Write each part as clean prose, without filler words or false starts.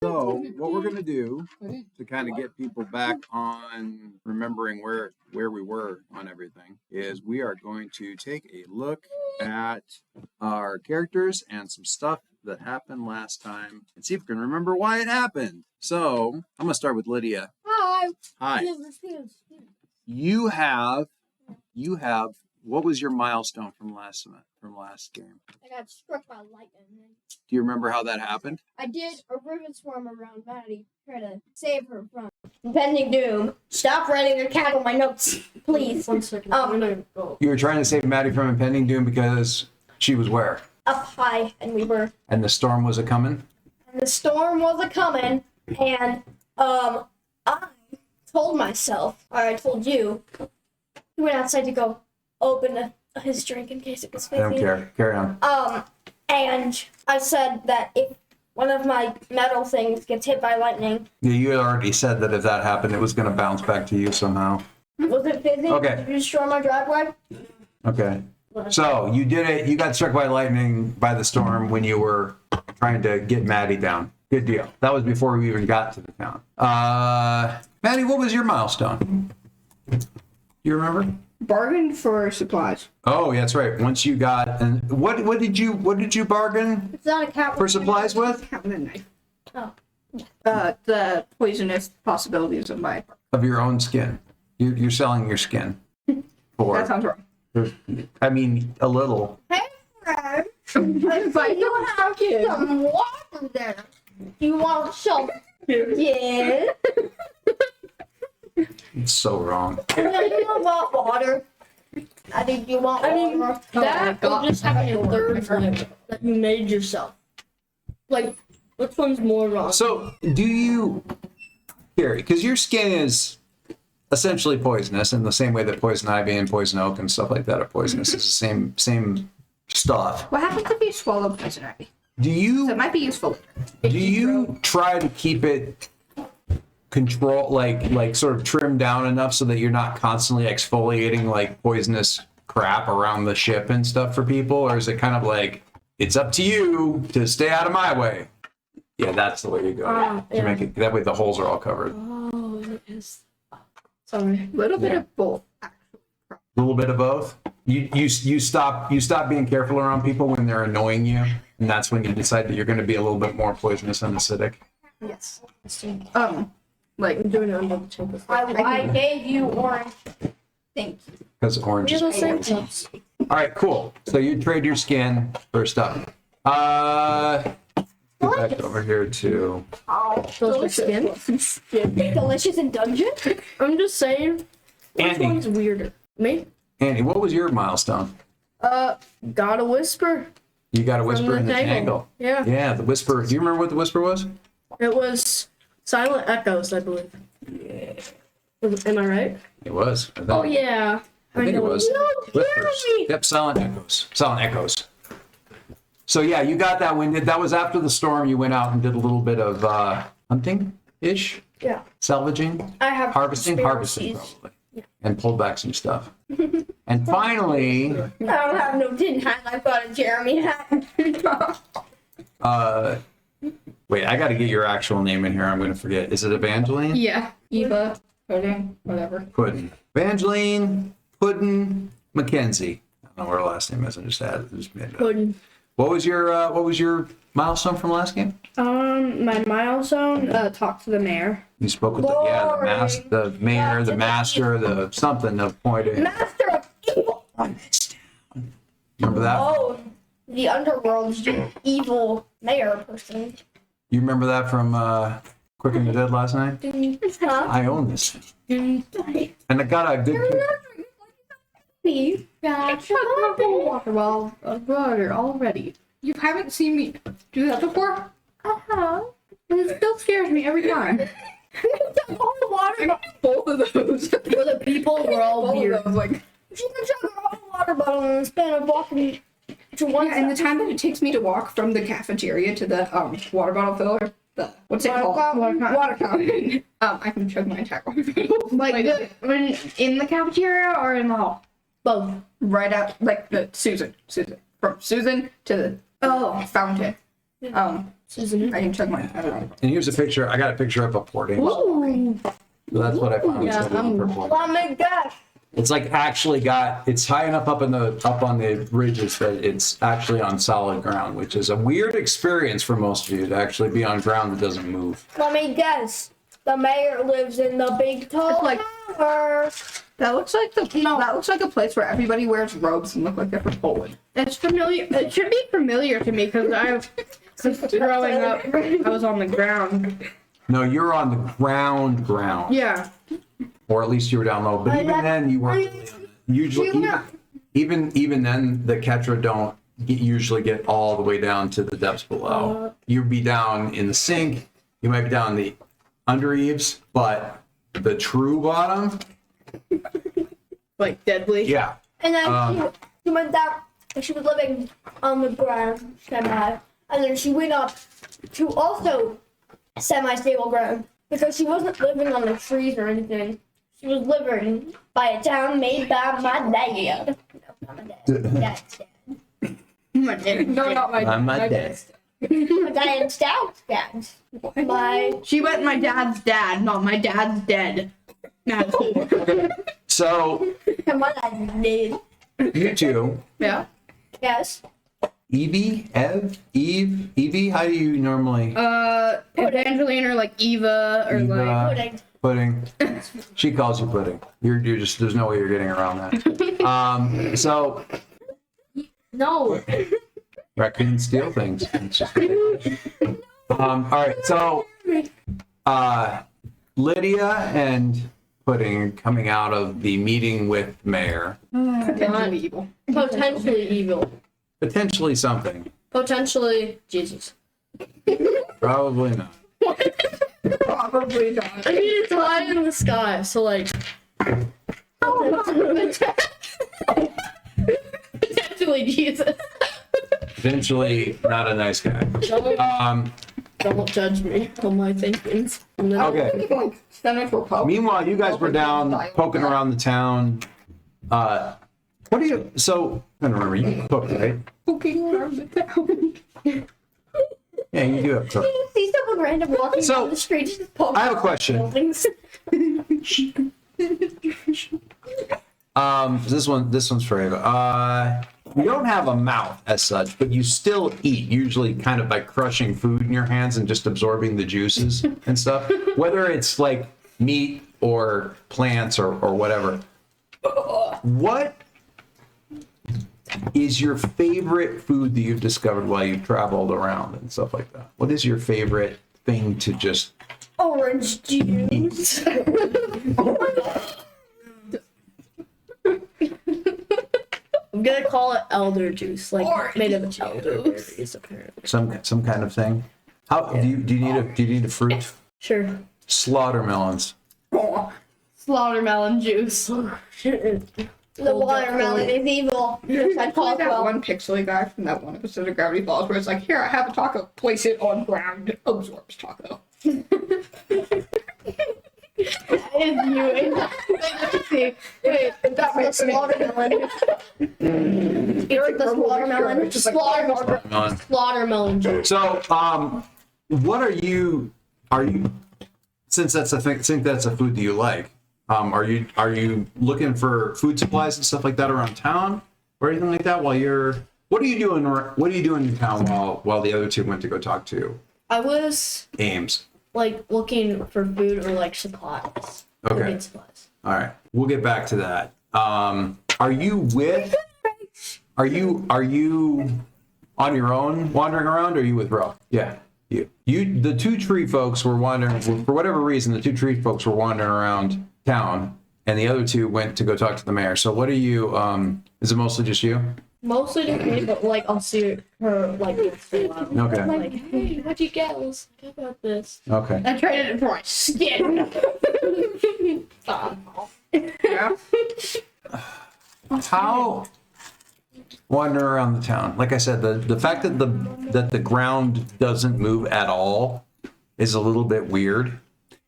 So what we're going to do to kind of get people back on remembering where we were on everything is we are going to take a look at our characters and some stuff that happened last time and see if we can remember why it happened. So I'm going to start with Lydia. Hi. Hi. You have, what was your milestone from last game? I got struck by lightning. Do you remember how that happened? I did a ribbon swarm around Maddie, try to save her from impending doom. Stop writing your cat on my notes, please. 1 second. You were trying to save Maddie from impending doom because she was where? Up high, and we were. And the storm was a-coming? And the storm was a-coming, and I told myself, or I told you, he went outside to go open his drink in case it was fizzy. I don't care. Carry on. And I said that if one of my metal things gets hit by lightning. Yeah, you had already said that if that happened, it was going to bounce back to you somehow. Was it fizzy? Okay. Did you destroy my driveway? Okay. So you did it. You got struck by lightning by the storm when you were trying to get Maddie down. Good deal. That was before we even got to the town. Maddie, what was your milestone? You remember? Bargained for supplies. Oh, that's right. Once you got, and what did you bargain It's not a cat. for supplies with? Cat with a knife. Oh. The poisonous possibilities of my. Of your own skin. You're selling your skin for. That sounds wrong. I mean, a little. Hey, Fred. But You have some water there. You want some? Yeah. It's so wrong. You want water? I think you want water. That or just having a third flip that you made yourself. Like, which one's more wrong? So, do you, Gary, because your skin is essentially poisonous in the same way that poison ivy and poison oak and stuff like that are poisonous. It's the same stuff. what happens if you swallow poison ivy? Do So you it might be useful later. try to keep it control, like sort of trimmed down enough so that you're not constantly exfoliating like poisonous crap around the ship and stuff for people, or is it kind of like it's up to you to stay out of my way? Yeah, that's the way you go. To yeah. make it that way, the holes are all covered. Oh, it is. Sorry. A little bit of both. A little bit of both. You stop being careful around people when they're annoying you, and that's when you decide that you're going to be a little bit more poisonous and acidic. Yes. Like I'm doing it under the table. I gave you orange. thank you. Because orange is We're the same poison. types. All right, cool. So you trade your skin for stuff. Get back over here to. Oh, Those are skin? delicious in dungeon. I'm just saying. Which Andy. one's weirder? Me? Andy, what was your milestone? Got a whisper. You got a whisper From in the the table. tangle. Yeah. Yeah, the whisper. Do you remember what the whisper was? It was Silent Echoes, I believe. Yeah. Am I right? It was. Oh, yeah. I think it was. No, Whispers. Jeremy! Yep, silent echoes. Silent echoes. So yeah, you got that when that was after the storm. You went out and did a little bit of hunting-ish, Yeah. salvaging, I have harvesting conspiracies. probably, and pulled back some stuff. And finally, I don't have no tin hat. I've got a Jeremy hat. wait, I got to get your actual name in here. I'm going to forget. Is it Evangeline? Yeah. Eva, pudding, whatever. Puddin. Evangeline Puddin Mackenzie. I don't know what her last name is. I just made it up. Pudding. What was your milestone from last game? My milestone, talk to the mayor. You spoke with the mayor, the master, the something of pointing. Master of evil. Remember that? Oh, the underworld's evil mayor person. You remember that from Quick and the Dead last night? Huh? I own this thing. And I got a good. Please. Water well, water already. You haven't seen me do that before? Uh-huh. And it still scares me every time. All the water. Both of those. For the people, we're all Both weird. of those, like, She can chug her whole water bottle in the span of walking to one yeah, and the time that it takes me to walk from the cafeteria to the water bottle filler, what's it called? Water fountain. I can chug my entire water bottle. When in the cafeteria or in the hall? Both. Right out, like the Susan. From Susan to the fountain. Susan. I can check my tab. And here's a picture. I got a picture up of Port Ames. Ooh. So that's what I found. Yeah, Oh my gosh. It's like actually it's high enough up on the ridges that it's actually on solid ground, which is a weird experience for most of you to actually be on ground that doesn't move. Let me guess. The mayor lives in the big tall It's like- tower. That looks like that looks like a place where everybody wears robes and look like they're from Poland. It's familiar. It should be familiar to me because since growing up, I was on the ground. No, you're on the ground. Yeah. Or at least you were down low. But even then, you weren't usually. Even then, the Ketra don't usually get all the way down to the depths below. You'd be down in the sink. You might be down the under eaves, but the true bottom. Like deadly. Yeah. And then she went down, and she was living on the ground, semi. And then she went up to also semi-stable ground because she wasn't living on the trees or anything. She was living by a town made by my dad. No, not my dad. Dad's dad. My dad. No, not my I'm my my dad. My dad's dad's dad. My She went my dad's dad, not my dad's dead. That's cool. So my dad did. you two, Yeah. Yes. Evie, how do you normally Evangeline or like Eva or like. Pudding. pudding? She calls you pudding. You're just there's no way you're getting around that. So No. raccoons steal things. It's just all right. So Lydia and Pudding coming out of the meeting with the mayor, Potentially evil. Potentially evil. potentially something. Potentially Jesus. Probably not. Probably not. I mean, it's high in the sky, so like. Potentially Jesus. Potentially not a nice guy. Don't judge me on my thinkings. And then- Okay. Like Senator Pope. Meanwhile, you guys were down poking around the town. What do you? So I don't remember. You cook, right? Poking around the town. Yeah, you do have cook. You see someone random walking So, down the street just poking I have a question. buildings. This one's for Ava. You don't have a mouth as such, but you still eat, usually kind of by crushing food in your hands and just absorbing the juices and stuff. Whether it's like meat or plants or whatever. What is your favorite food that you've discovered while you've traveled around and stuff like that? What is your favorite thing to just Orange juice. I'm gonna call it elder juice, like made of elderberries, apparently. some kind of thing? How do you need a fruit? Sure. Slaughter melons. Slaughtermelon juice. The watermelon is evil. Just like Like that Caldwell. one pixely guy from that one episode of Gravity Falls where it's like, here, I have a taco, place it on ground, absorbs taco. Wait, that was watermelon. It's the watermelon. Slaughter melon. Slaughtermelon juice. So, what are you? Since that's a thing, think that's a food that you like. Are you looking for food supplies and stuff like that around town or anything like that? What are you doing? What are you doing in town while the other two went to go talk to I was Ames? like looking for food or like supplies. Okay. Cooking supplies. All right, we'll get back to that. Are you on your own wandering around, or are you with Ro? Yeah, you. The two tree folks were wandering for whatever reason. The two tree folks were wandering around town, and the other two went to go talk to the mayor. So, what are you? Is it mostly just you? Mostly just me, but like I'll see her like once in a while. Okay. Like, hey, what'd you get? Let's talk about this. Okay. I traded it for my skin. Yeah. How wandering around the town? Like I said, the fact that the ground doesn't move at all is a little bit weird.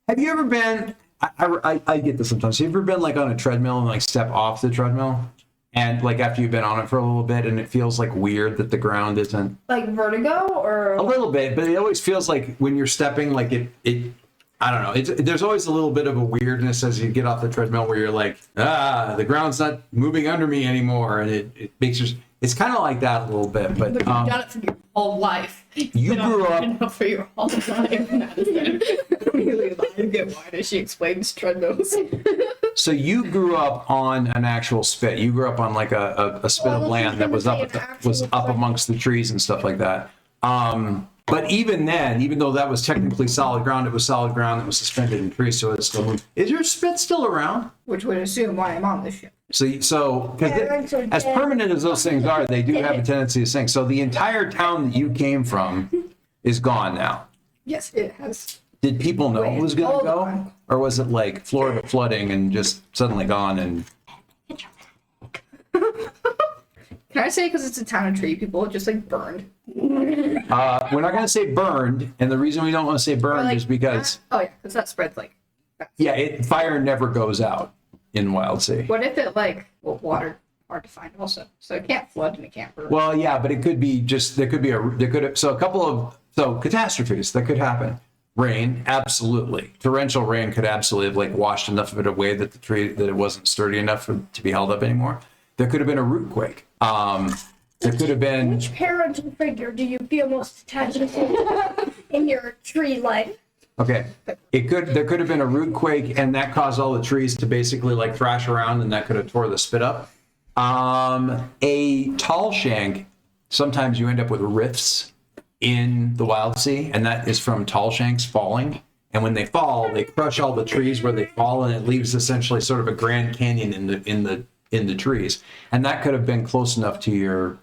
Have you ever been? I get this sometimes. Have you ever been like on a treadmill and like step off the treadmill, and like after you've been on it for a little bit, and it feels like weird that the ground isn't? Like vertigo or or A little bit, but it always feels like when you're stepping, like it I don't know. There's always a little bit of a weirdness as you get off the treadmill where you're like, the ground's not moving under me anymore, and it makes you. It's kind of like that a little bit, but You've done it for your whole life. you grew up. For your whole life. Madison. Really, I get why does she explains treadmills? So you grew up on an actual spit. You grew up on like a spit of land that was up amongst the trees and stuff like that. But even then, even though that was technically solid ground, it was solid ground that was suspended in trees, so it still moved. Is your spit still around? Which would assume why I'm on this ship. So as permanent as those things are, they do have a tendency to sink. So the entire town that you came from is gone now. Yes, it has. Did people know it was going to go? Or was it like Florida flooding and just suddenly gone? And Can I say because it's a town of tree people, it just like burned? we're not going to say burned. And the reason we don't want to say burned is because, Oh yeah, because that spreads like. fire never goes out in Wildsea. What if it like water hard to find also, so it can't flood and it can't burn. Well, yeah, but it could be just, so a couple of, catastrophes that could happen. Rain, absolutely. Torrential rain could absolutely have like washed enough of it away that that it wasn't sturdy enough to be held up anymore. There could have been a root quake. There could have been. Which parental figure do you feel most attached to in your tree life? Okay, there could have been a root quake, and that caused all the trees to basically like thrash around, and that could have tore the spit up. A tall shank, sometimes you end up with rifts in the Wildsea, and that is from tall shanks falling. And when they fall, they crush all the trees where they fall, and it leaves essentially sort of a Grand Canyon in the trees. And that could have been close enough to your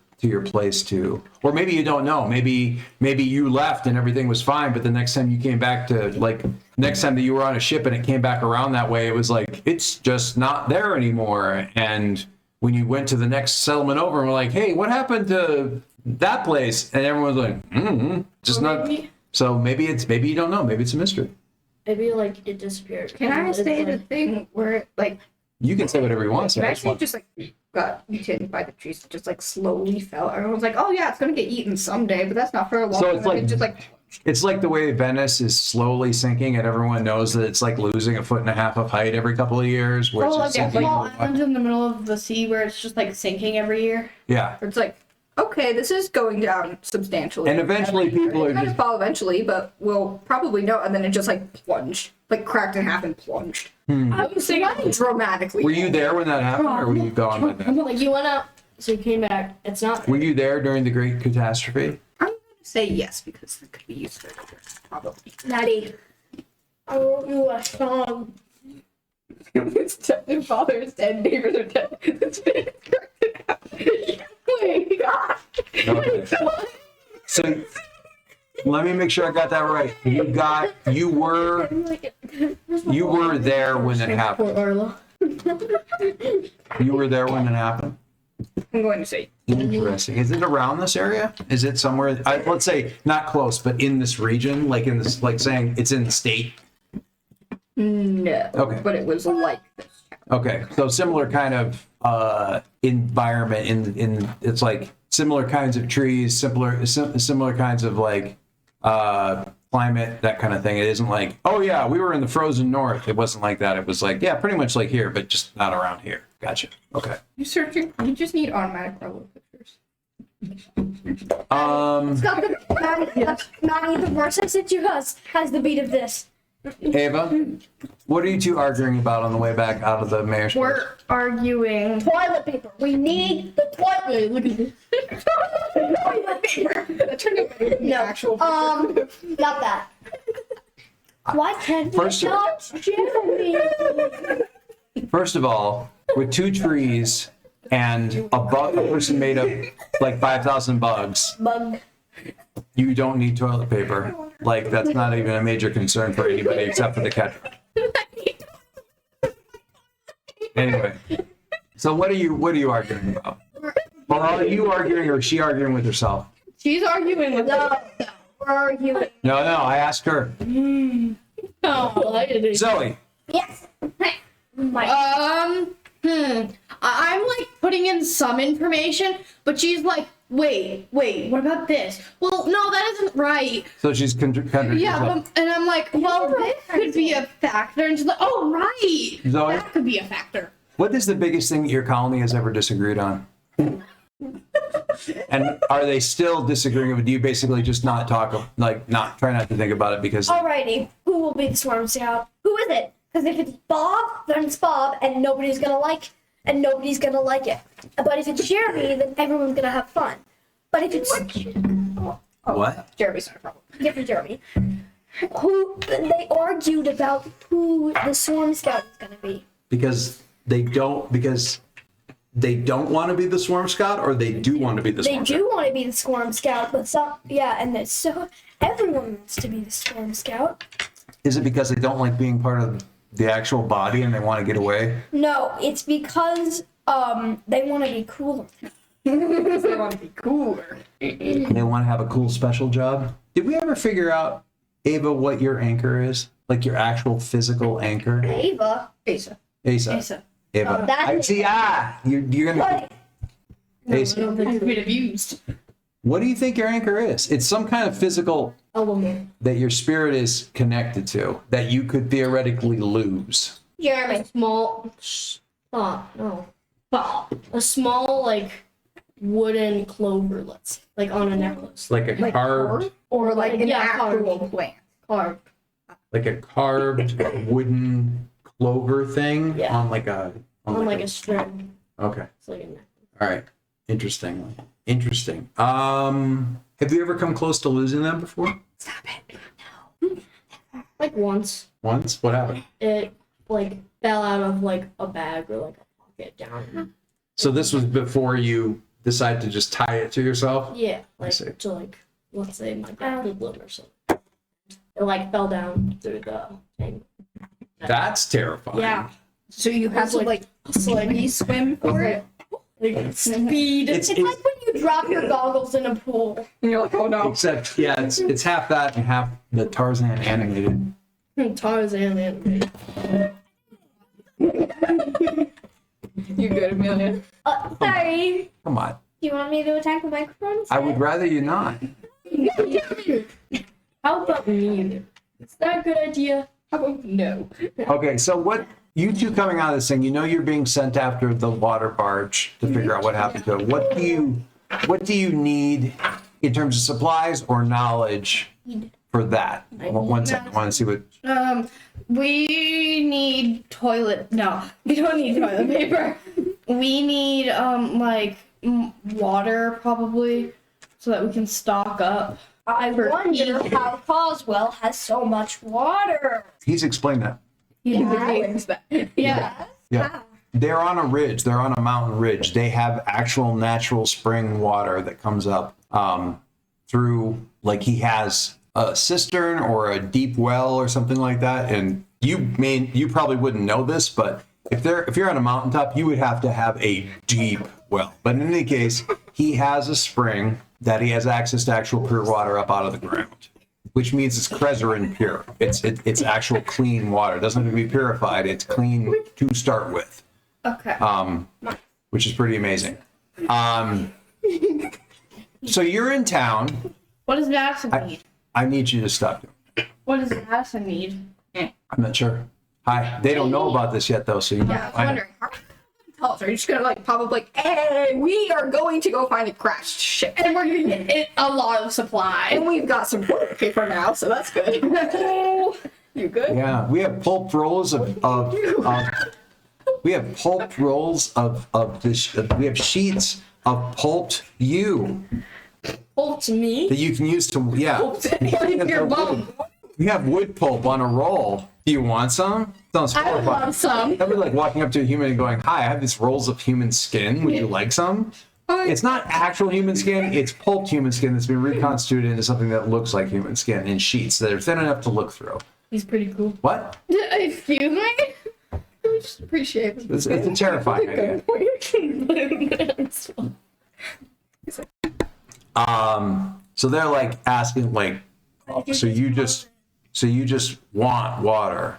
place too. Or maybe you don't know. Maybe you left and everything was fine, but the next time you came back next time that you were on a ship and it came back around that way, it was like, it's just not there anymore. And when you went to the next settlement over and were like, hey, what happened to that place? And everyone was like, just not. So maybe you don't know. Maybe it's a mystery. maybe like it disappeared. Can I say the thing where like You can say whatever you want. So actually just like got eaten by the trees, just like slowly fell. Everyone's like, "Oh yeah, it's gonna get eaten someday," but that's not for a long So time. it's like- just like it's like the way Venice is slowly sinking, and everyone knows that it's like losing 1.5 feet of height every couple of years. Where Oh, like it's a sinking. small island in the middle of the sea where it's just like sinking every year. Yeah. it's like, okay, this is going down substantially. And eventually people are It's gonna just- fall eventually, but we'll probably know. And then it just like plunged, like cracked in half and plunged. I was thinking, Dramatically. Were you there when that happened, or were you gone by then? Like you went out, so you came back. It's not. Were you there during the Great Catastrophe? I'm gonna say yes because it could be used for probably. Natty, I wrote you a song. It's dead. Their father is dead. Neighbors are dead. It's been cracked in half. Wait, God. Okay. So let me make sure I got that right. You were there when it happened. Poor Arlo. You were there when it happened. I'm going to say Interesting. Is it around this area? Is it somewhere? Let's say not close, but in this region, like in this, like saying it's in the state. no. Okay. But it was like this. Okay, so similar kind of environment. In it's like similar kinds of trees, similar kinds of like climate, that kind of thing. It isn't like, oh yeah, we were in the frozen north. It wasn't like that. It was like, yeah, pretty much like here, but just not around here. Gotcha. Okay. You searching? You just need automatic Arlo pictures. It's got the Maddie, the verse I sent you has the beat of this. Ava, what are you two arguing about on the way back out of the mayor's? We're arguing. Toilet paper. We need the toilet. Look at this. Toilet paper. That turned out better than the No. actual Not that. Why can't First you of- not Jeremy? First of all, with 2 trees and a person made of like 5,000 bugs, Bug. you don't need toilet paper. Like that's not even a major concern for anybody except for the catcher. Anyway, so what are you arguing about? Or are you arguing, or is she arguing with herself? She's arguing with No, we're arguing. No, I asked her. Oh, I didn't. Zoe, Yes. My I'm like putting in some information, but she's like wait, what about this? Well, no, that isn't right. So she's contradicting Yeah, herself. and I'm like, well, this could be a factor. And she's like, oh, right. Zoe? That could be a factor. What is the biggest thing that your colony has ever disagreed on? And are they still disagreeing with you? Basically, just not talk, try not to think about it because. Alrighty, who will be the Swarm Scout? Who is it? Because if it's Bob, then it's Bob, and nobody's gonna like it. But if it's Jeremy, then everyone's gonna have fun. But if it's What? Jeremy's not a problem. different Jeremy, they argued about who the Swarm Scout is gonna be. Because they don't want to be the Swarm Scout, or they do want to be the They Swarm do Scout? want to be the Swarm Scout, but everyone wants to be the Swarm Scout. Is it because they don't like being part of the actual body and they want to get away? No, it's because they want to be cooler. They want to be cooler. They want to have a cool special job? Did we ever figure out, Ava, what your anchor is? Like your actual physical anchor? Ava. Asa. Asa. Ava. That's You're gonna. What? Asa. I've been abused. What do you think your anchor is? It's some kind of physical Element. that your spirit is connected to that you could theoretically lose. Jeremy. Small. No. A small, like, wooden clover, let's say, like on a necklace. Like a carved, Or like an Yeah, actual carved. plant. Carved. like a carved wooden clover thing Yeah. on like a. On like a string. Okay. It's like a necklace. All right. Interesting. Have you ever come close to losing them before? Like once. Once? What happened? It, like, fell out of, like, a bag or, like, a pocket down. So this was before you decided to just tie it to yourself? Yeah. Like, see. to, like, let's say my grandpa's limb or something. It, like, fell down through the thing. That's terrifying. Yeah. So you have to like slowly swim for it. Like, speed. It's, It's like when you drop your goggles in a pool. And you're like, oh no. except, yeah, it's half that and half the Tarzan animated. Tarzan animated. You good, Amelia? Sorry. Come on. Do you want me to attack the microphone? I would rather you not. How about me? Is that a good idea? Oh no. Okay, so what you two coming out of this thing, you know you're being sent after the water barge to figure out what happened to it. What do you need in terms of supplies or knowledge for that? One second, I want to see what We need toilet. No, we don't need toilet paper. We need water probably, so that we can stock up. I wonder how Coswell has so much water. he's explained that. Yeah. Yeah. They're on a ridge. They're on a mountain ridge. They have actual natural spring water that comes up through, like he has a cistern or a deep well or something like that. And you probably wouldn't know this, but if you're on a mountaintop, you would have to have a deep well. But in any case, he has a spring that he has access to actual pure water up out of the ground, which means it's Krezerin pure. It's actual clean water. It doesn't have to be purified. It's clean to start with. Okay. Which is pretty amazing. So you're in town. What does Madison need? I need you to stop. What does Madison need? I'm not sure. Hi. They don't know about this yet, though. So you Yeah, I was wondering. How tell us? Are you just gonna like pop up like, hey, we are going to go find a crashed ship, And we're gonna get a lot of supply. and we've got some toilet paper now, so that's good. You good? Yeah, we have pulp rolls we have pulped rolls of this. We have sheets of pulped yew Oh, to me? that you can use to Your mom. We have wood pulp on a roll. Do you want some? Sounds I would horrifying. love some. That'd be like walking up to a human and going, "Hi, I have these rolls of human skin. Would you like some?" It's not actual human skin. It's pulped human skin that's been reconstituted into something that looks like human skin in sheets that are thin enough to look through. He's pretty cool. What? Excuse me? I just appreciate it. It's a terrifying idea. So they're like asking, like, so you just want water.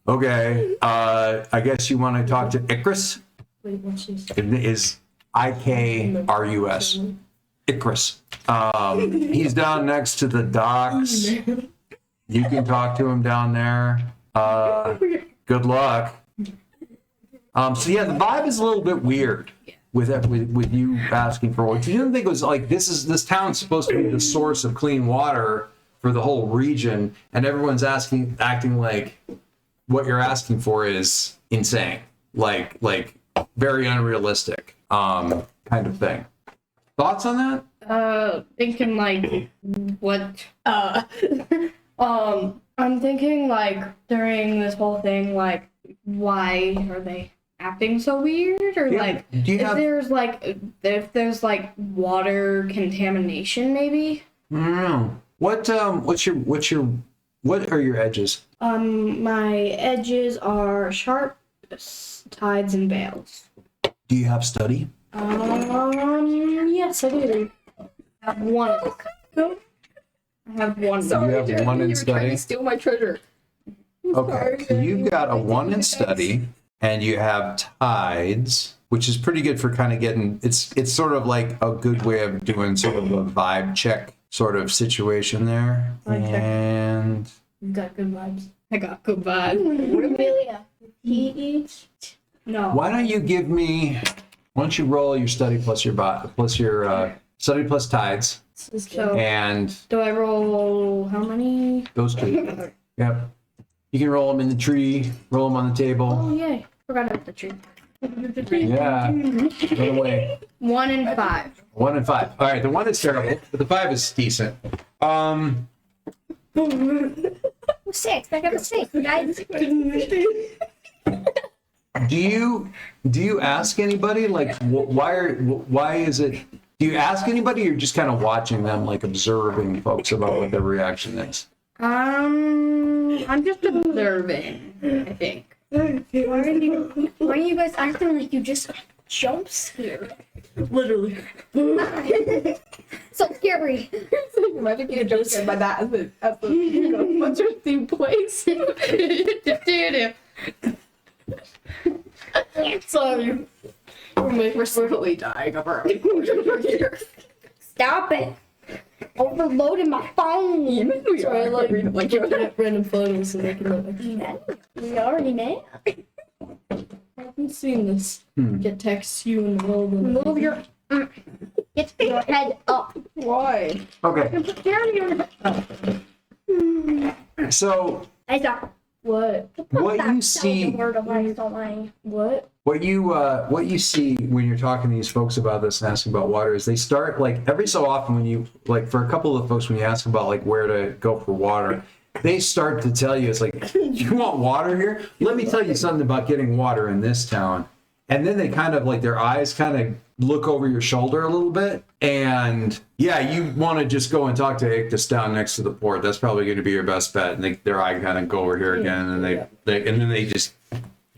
Okay. I guess you want to talk to Icarus. Wait, what's she say? Is Icarus. Icarus. He's down next to the docks. You can talk to him down there. Good luck. So yeah, the vibe is a little bit weird with you asking for water. You didn't think it was like this town's supposed to be the source of clean water for the whole region, and everyone's acting like what you're asking for is insane, like very unrealistic, kind of thing. Thoughts on that? Thinking like what? I'm thinking like during this whole thing, like why are they acting so weird, or like if there's like water contamination, maybe? I don't know. What are your edges? My edges are sharp, tides, and veils. Do you have study? Yes, I do. I have one. I have one. Sorry, You have Jeremy, one in you were trying study? to steal my treasure. Okay, so you've got a 1 in study, and you have tides, which is pretty good for kind of getting. It's sort of like a good way of doing sort of a vibe check sort of situation there. Okay. And You've got good vibes. I got good vibes. Amelia, he eats. No. why don't you give me? Why don't you roll your study plus your study plus tides, So and do I roll how many? those two. Yep. You can roll them in the tree, roll them on the table. Oh yay! Forgot about the tree. Yeah. Right away. 1 and 5. 1 and 5. All right, the 1 is terrible, but the 5 is decent. 6. I got a 6, guys. Do you ask anybody like why is it? Do you ask anybody, or you're just kind of watching them, like observing folks about what their reaction is? I'm just observing, I think. Why are you guys acting like you just jump scared? Literally. So scary. Imagine getting jump scared by that as the Ghostbusters theme plays. Sorry. We're slowly dying of our own culture here. Stop it. Overloading my phone. We Sorry, are like looking looking at random photos so they can look. We already know. I haven't seen this. Get texts you in the world. Move your. Get your head up. Why? Okay, so I stop. What? what you see, Word of life, don't lie. What? what you see when you're talking to these folks about this and asking about water is they start like every so often when you like for a couple of folks when you ask about like where to go for water, they start to tell you it's like you want water here? Let me tell you something about getting water in this town. And then they kind of like their eyes kind of look over your shoulder a little bit. And yeah, you want to just go and talk to Ictus down next to the port. That's probably going to be your best bet. And their eye kind of go over here again. And then they just,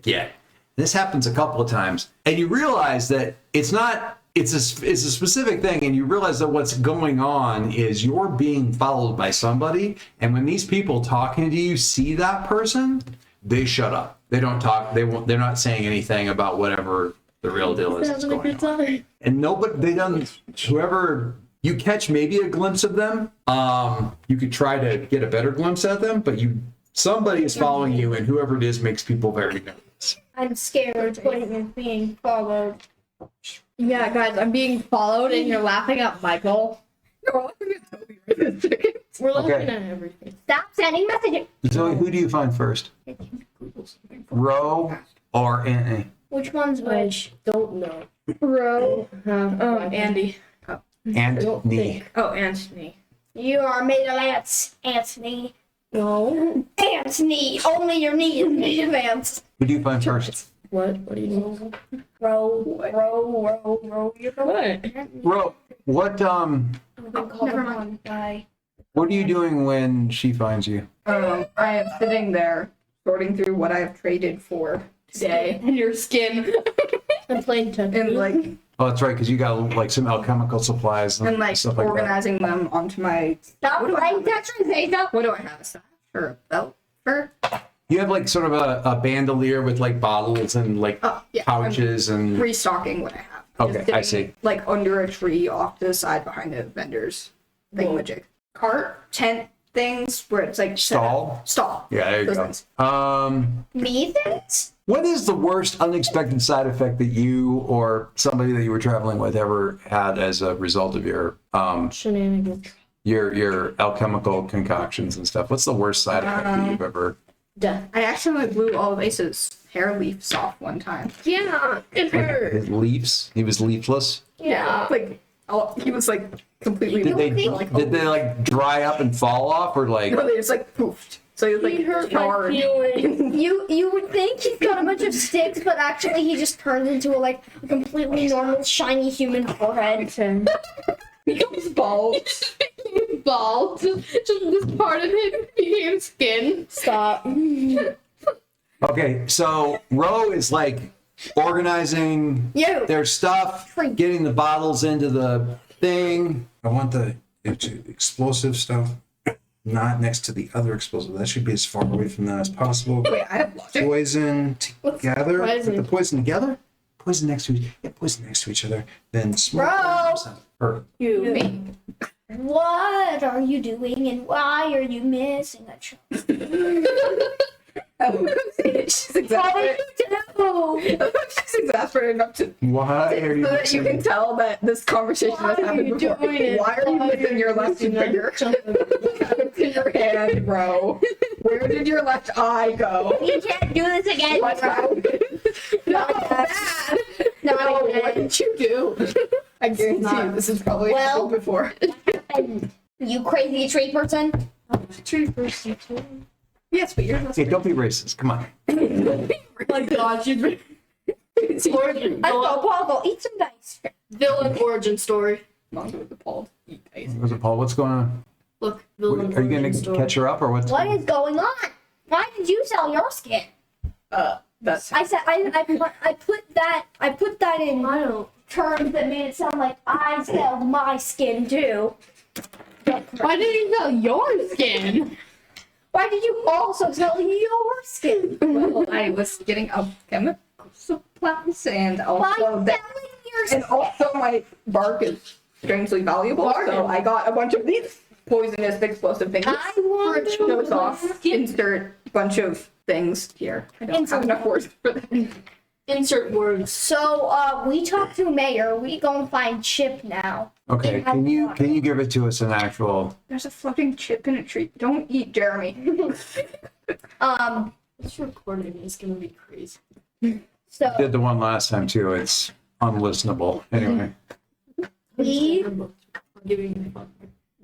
yeah. This happens a couple of times. And you realize that it's a specific thing. And you realize that what's going on is you're being followed by somebody. And when these people talking to you see that person, they shut up. They don't talk. They're not saying anything about whatever the real deal is that's going on. And whoever you catch maybe a glimpse of them, you could try to get a better glimpse at them, but somebody is following you, and whoever it is makes people very nervous. I'm scared of being followed. Yeah, guys, I'm being followed and you're laughing at Michael. We're laughing at Toby right this second. We're looking Okay. at everything. Stop sending messages. Zoe, who do you find first? Ro or Anthony? Which one's which? Don't know. Bro. Andy. Anthony. Oh, Anthony. You are made of ants, Anthony. No. Anthony. Only your knee is made of ants. Who do you find first? What? What do you know? Row. You're What? Ro, Never mind. Bye. what are you doing when she finds you? I am sitting there sorting through what I have traded for today. And your skin. I'm playing Tetris. And like Oh, that's right, because you got like some alchemical supplies and like stuff like that. organizing them onto my Stop What do I playing have? Tetris, Asa. what do I have? A staff or a belt? Or You have like sort of a bandolier with like bottles and like yeah, pouches and restocking what I have. Okay, Just I sitting, see. like under a tree off to the side behind the vendors. Thingamajig. Cart, tent things where it's like set up. Stall? Stall. Yeah, there you Those go. things. Me things? What is the worst unexpected side effect that you or somebody that you were traveling with ever had as a result of your Shenanigans. your alchemical concoctions and stuff? What's the worst side effect that you've ever? Death. I accidentally blew all of Ace's hair leaves off one time. Yeah, it hurt. His leaves? He was leafless. Yeah. Like, he was like completely. Did they like, did they like dry up and fall off or like? No, they just like poofed. So he was like He hurt my charred. feelings. You would think he's got a bunch of sticks, but actually he just turns into a completely normal shiny human forehead. He becomes bald. Bald. Just this part of it became skin. Stop. Okay, so Ro is like organizing You. their stuff, getting the bottles into the thing. I want the explosive stuff not next to the other explosive. That should be as far away from that as possible. Wait, I have logic. Poison together. poison? Put the poison together. Poison next to poison next to each other. Then smoke. Bro. Or Me. What are you doing and why are you missing a chunk? She's exasperated. She's exasperated enough to Why are you? so that you can tell that this conversation has happened before. Why are you missing your left finger? It's in your hand, bro. Where did your left eye go? You can't do this again, What's bro. happening? Not bad. Not No, what bad. did you do? I guarantee you this has probably Well- happened before. And you crazy tree person. Tree person too. Yes, but you're not. Okay, don't be racist. Come on. Oh my god, she's been origin. I thought Paul go eat some dice. Villain origin story. Manga with the Paul. Eat ice. Was it Paul? What's going on? Look, villain Are you origin going to story. catch her up or what's? What is going on? Why did you sell your skin? That's I said I put that in I don't. terms that made it sound like I sell my skin too. Why did you sell your skin? Why did you also sell your skin? well, I was getting alchemical supplies and By also selling that, your and also my bark is strangely valuable. So I got a bunch of these poisonous explosive things. I want to Shows off. Insert bunch of things here. I don't have enough words for that. Insert words. So we talked to Mayor. We gonna find Chip now. Okay, can you give it to us in actual? There's a floating chip in a tree. Don't eat, Jeremy. This recording is gonna be crazy. So Did the one last time too. It's unlistenable. Anyway, we I'm giving you fun.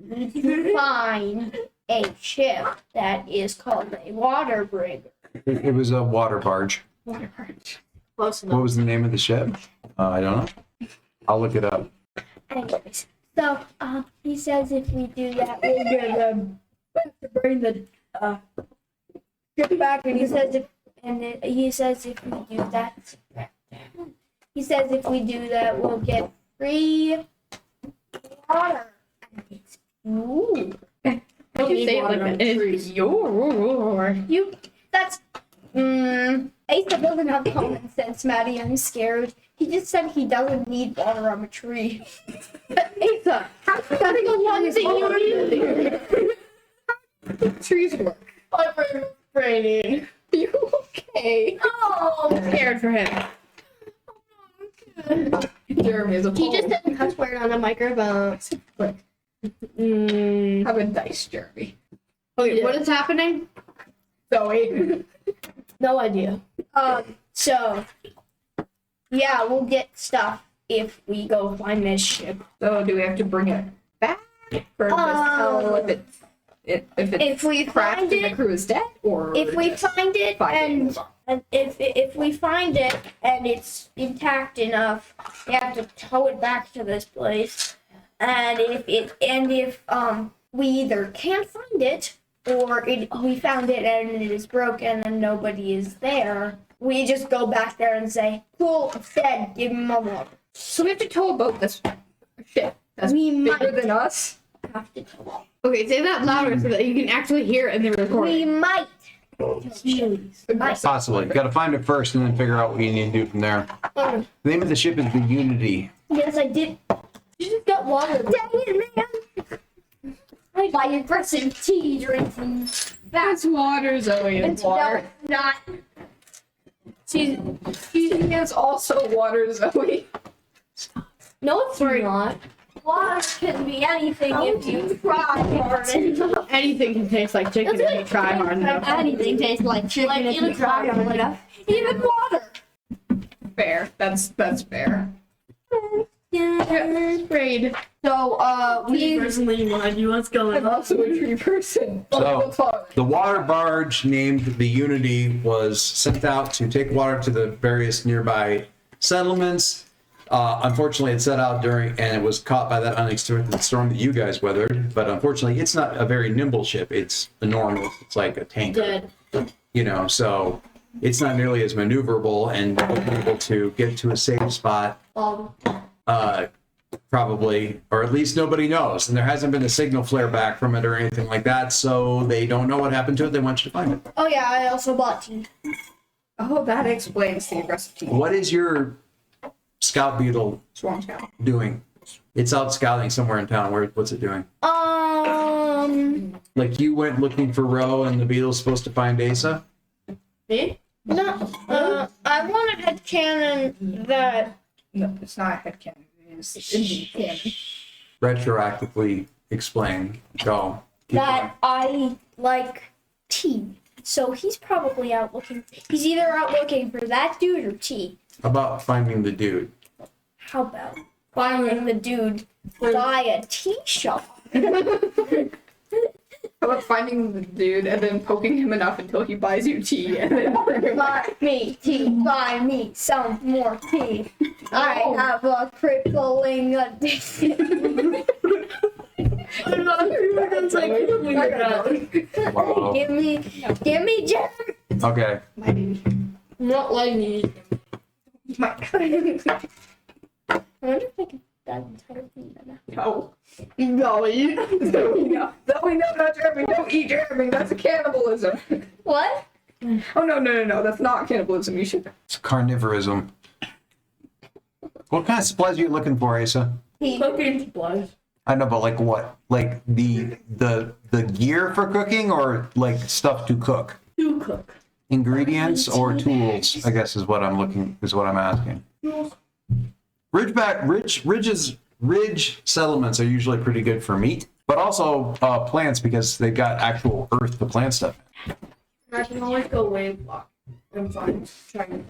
need to find a ship that is called a water bringer. it was a water barge. Close What enough. was the name of the ship? I don't know. I'll look it up. Anyways, so he says if we do that, we'll get we have to bring the ship back, and he says if we do that, we'll get free water. Ooh, Don't you say it like that. It's your. you that's Asa doesn't have common sense, Maddie. I'm scared. He just said he doesn't need water on a tree. But Asa, how's that the one thing you need? Trees work. My brain is braining. You okay? Oh, I'm scared for him. Jeremy is a he just said a cuss word on a microphone. have a dice, Jeremy. Okay, what is happening? Zoe. No idea. So yeah, we'll get stuff if we go find this ship. So do we have to bring it back, or just tell if it's If we crashed find and the it, crew is dead, or if we find it, and if we find it and it's intact enough, we have to tow it back to this place. And if we either can't find it or we found it and it is broken and nobody is there, we just go back there and say, "Cool, it's dead. Give him a water." so we have to tow a boat this ship that's We bigger might than us. have to tow it. Okay, say that louder so that you can actually hear it in the We recording. might Possibly. Got to find it first and then figure out what you need to do from there. The name of the ship is the Unity. Yes, I did. You just got water. Dang it, man! By aggressive tea drinking. That's water, Zoe. It's water. No, not. She is also water, Zoe. No, it's not. Water can be anything if you try hard enough. Anything can taste like chicken if you try hard enough. Anything tastes like chicken if you try hard enough. Even water. Fair. That's fair. Yeah. Grade. So, we. Personally, mind you, what's going I'm on? also a tree person. So, the water barge named the Unity was sent out to take water to the various nearby settlements. Unfortunately, it set out during, and it was caught by that unexpected storm that you guys weathered. But unfortunately, it's not a very nimble ship. It's enormous. It's like a tanker. Dead. You know, so it's not nearly as maneuverable, and able to get to a safe spot. Probably, or at least nobody knows, and there hasn't been a signal flare back from it or anything like that, so they don't know what happened to it. They want you to find it. Oh, yeah, I also bought tea. Oh, that explains the aggressive tea. What is your scout beetle Swarm scout. doing? It's out scouting somewhere in town. What's it doing? Like you went looking for Ro, and the beetle's supposed to find Asa? Me? No, I want a headcanon that. No, it's not a headcanon. It's indeed canon. Retroactively explain. Go. Keep That I like tea. So he's probably out looking. He's either out looking for that dude or tea. going. About finding the dude. How about finding the dude by a tea shop? How about finding the dude and then poking him enough until he buys you tea and then Buy me tea. Buy me some more tea. I have a crippling addiction. Wow. Give me jam. Okay. Not like me. I wonder if I can that entire thing right now. No, no, not Jeremy. Don't eat Jeremy. That's a cannibalism. What? Oh no. That's not cannibalism. You should. It's carnivorism. What kind of supplies are you looking for, Asa? Cooking supplies. I know, but like what? Like the gear for cooking, or like stuff to cook? To cook. Ingredients or tools, I guess is what I'm asking. Ridge settlements are usually pretty good for meat, but also plants, because they've got actual earth to plant stuff in. I can always go wave walk. I'm fine. Trying.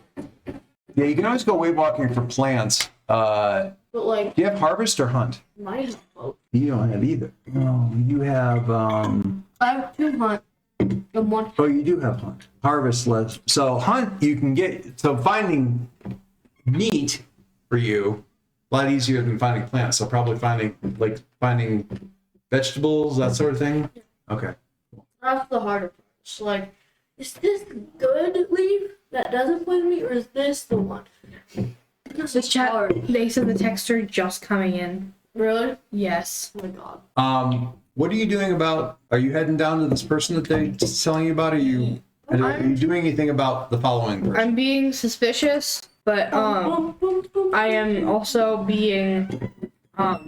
Yeah, you can always go wave walking for plants. But like, Do you have harvest or hunt? my boat. You don't have either. No, you have I have 2 hunt and 1. Oh, you do have hunt. Harvest less. So hunt, you can get, so finding meat for you, a lot easier than finding plants. So probably finding vegetables, that sort of thing. Okay. That's the harder part. It's like, is this good leaf that doesn't poison me, or is this the one? This is hard. They said the texture just coming in. Really? Yes. Oh my god. What are you doing about, are you heading down to this person that they're telling you about? Are you doing anything about the following person? I'm being suspicious, but I am also being I'll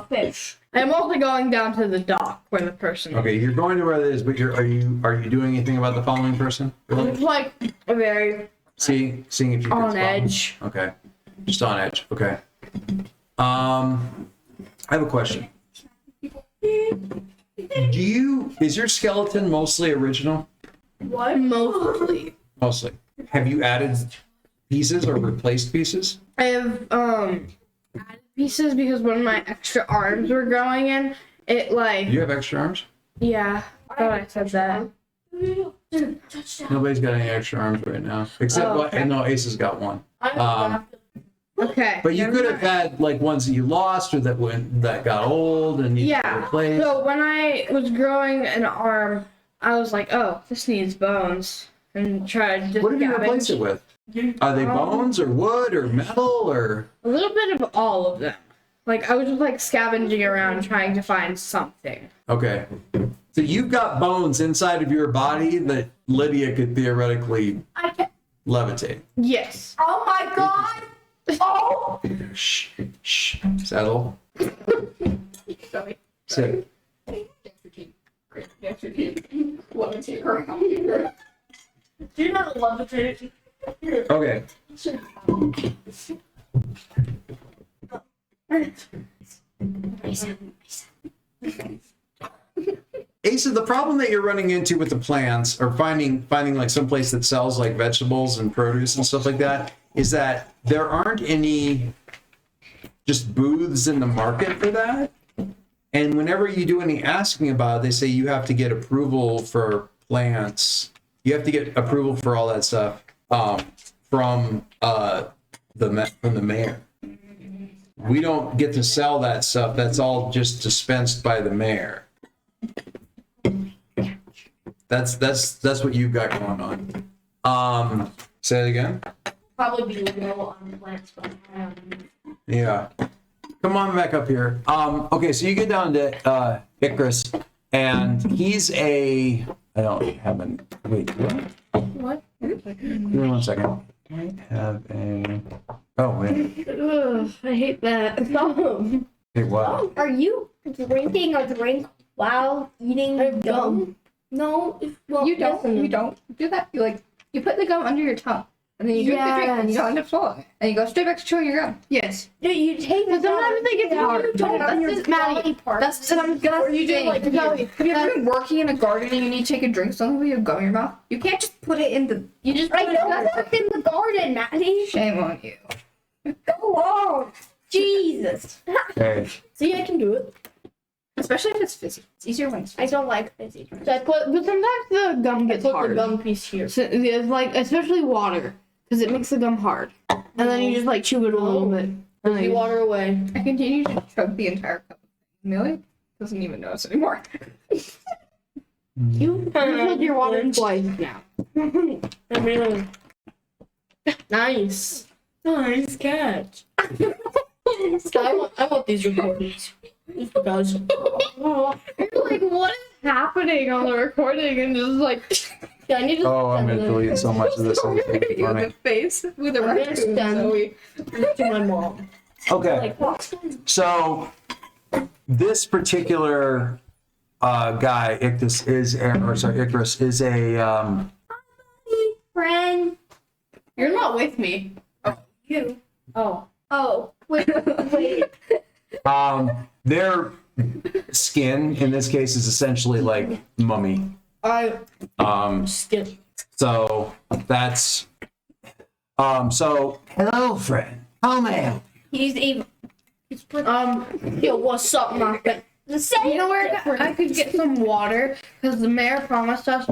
fish. I'm also going down to the dock where the person is. Okay, you're going to where it is, but are you doing anything about the following person? Really? It's like a very Seeing if you can on spot them. edge. Okay. Just on edge. Okay. I have a question. Is your skeleton mostly original? What? Mostly. Mostly. Have you added pieces or replaced pieces? I have added pieces because when my extra arms were going in, it like Do you have extra arms? yeah. I thought I said that. Nobody's got any extra arms right now. Except no, Ace has got one. Okay. But you could have had like ones that you lost or that got old and you replaced. So when I was growing an arm, I was like, oh, this needs bones, and tried to just What have you replaced it with? Are they bones or wood or metal or? a little bit of all of them. Like I was just like scavenging around trying to find something. Okay. So you've got bones inside of your body that Lydia could theoretically I can. levitate. Yes. Oh my god! Oh! Shh, shh. Settle. Zoe. Sit. Levitate her. Do you not levitate? Okay. Asa, the problem that you're running into with the plants, or finding like someplace that sells like vegetables and produce and stuff like that, is that there aren't any just booths in the market for that. And whenever you do any asking about it, they say you have to get approval for plants. You have to get approval for all that stuff from the mayor. We don't get to sell that stuff. That's all just dispensed by the mayor. That's what you've got going on. Say it again. Probably be low on plants, but Yeah. Come on back up here. Okay, so you get down to Icarus, and he's I don't have an. Wait, what? Give me 1 second. I have a. Oh, wait. Ugh, I hate that. Gum. Hey, what? Are you drinking a drink while eating gum? no. Well, You don't do that. You put the gum under your tongue, and then you drink the drink, and you don't end up swallowing it, and you go straight back to chewing your gum. Yes. Do you take the But sometimes they get hard. That's Maddie, part. that's what I'm gonna Or you do say. like if you're been working in a garden and you need to take a drink, something with your gum in your mouth. You can't just put it in the. You just I put it don't work in the garden, Maddie. Shame on you. Go on. Jesus. Okay. See, I can do it. Especially if it's fizzy. It's easier when it's I fizzy. don't like fizzy drinks. But sometimes the gum I gets put the hard. gum piece here. So it's like, especially water, because it makes the gum hard. And then you just like chew it a little bit. And then You water away. I continue to chug the entire cup. Millie doesn't even notice anymore. you filled your water twice now. I mean, nice. Nice catch. I want these recordings. Guys. You're like, what is happening on the recording? And just like, Yeah, I need to Oh, I'm send gonna delete so much of this. It's gonna be You in funny. the face with a I'm gonna raccoon, stand- Zoe. to my mom. Okay. So this particular guy, Icarus is a Friend. you're not with me. You. Oh. Oh. Wait. their skin in this case is essentially like mummy. I skip. So that's so hello friend. How may I help? He's evil. Yo, what's up, my friend? The same. You know where I could get some water? Because the mayor promised us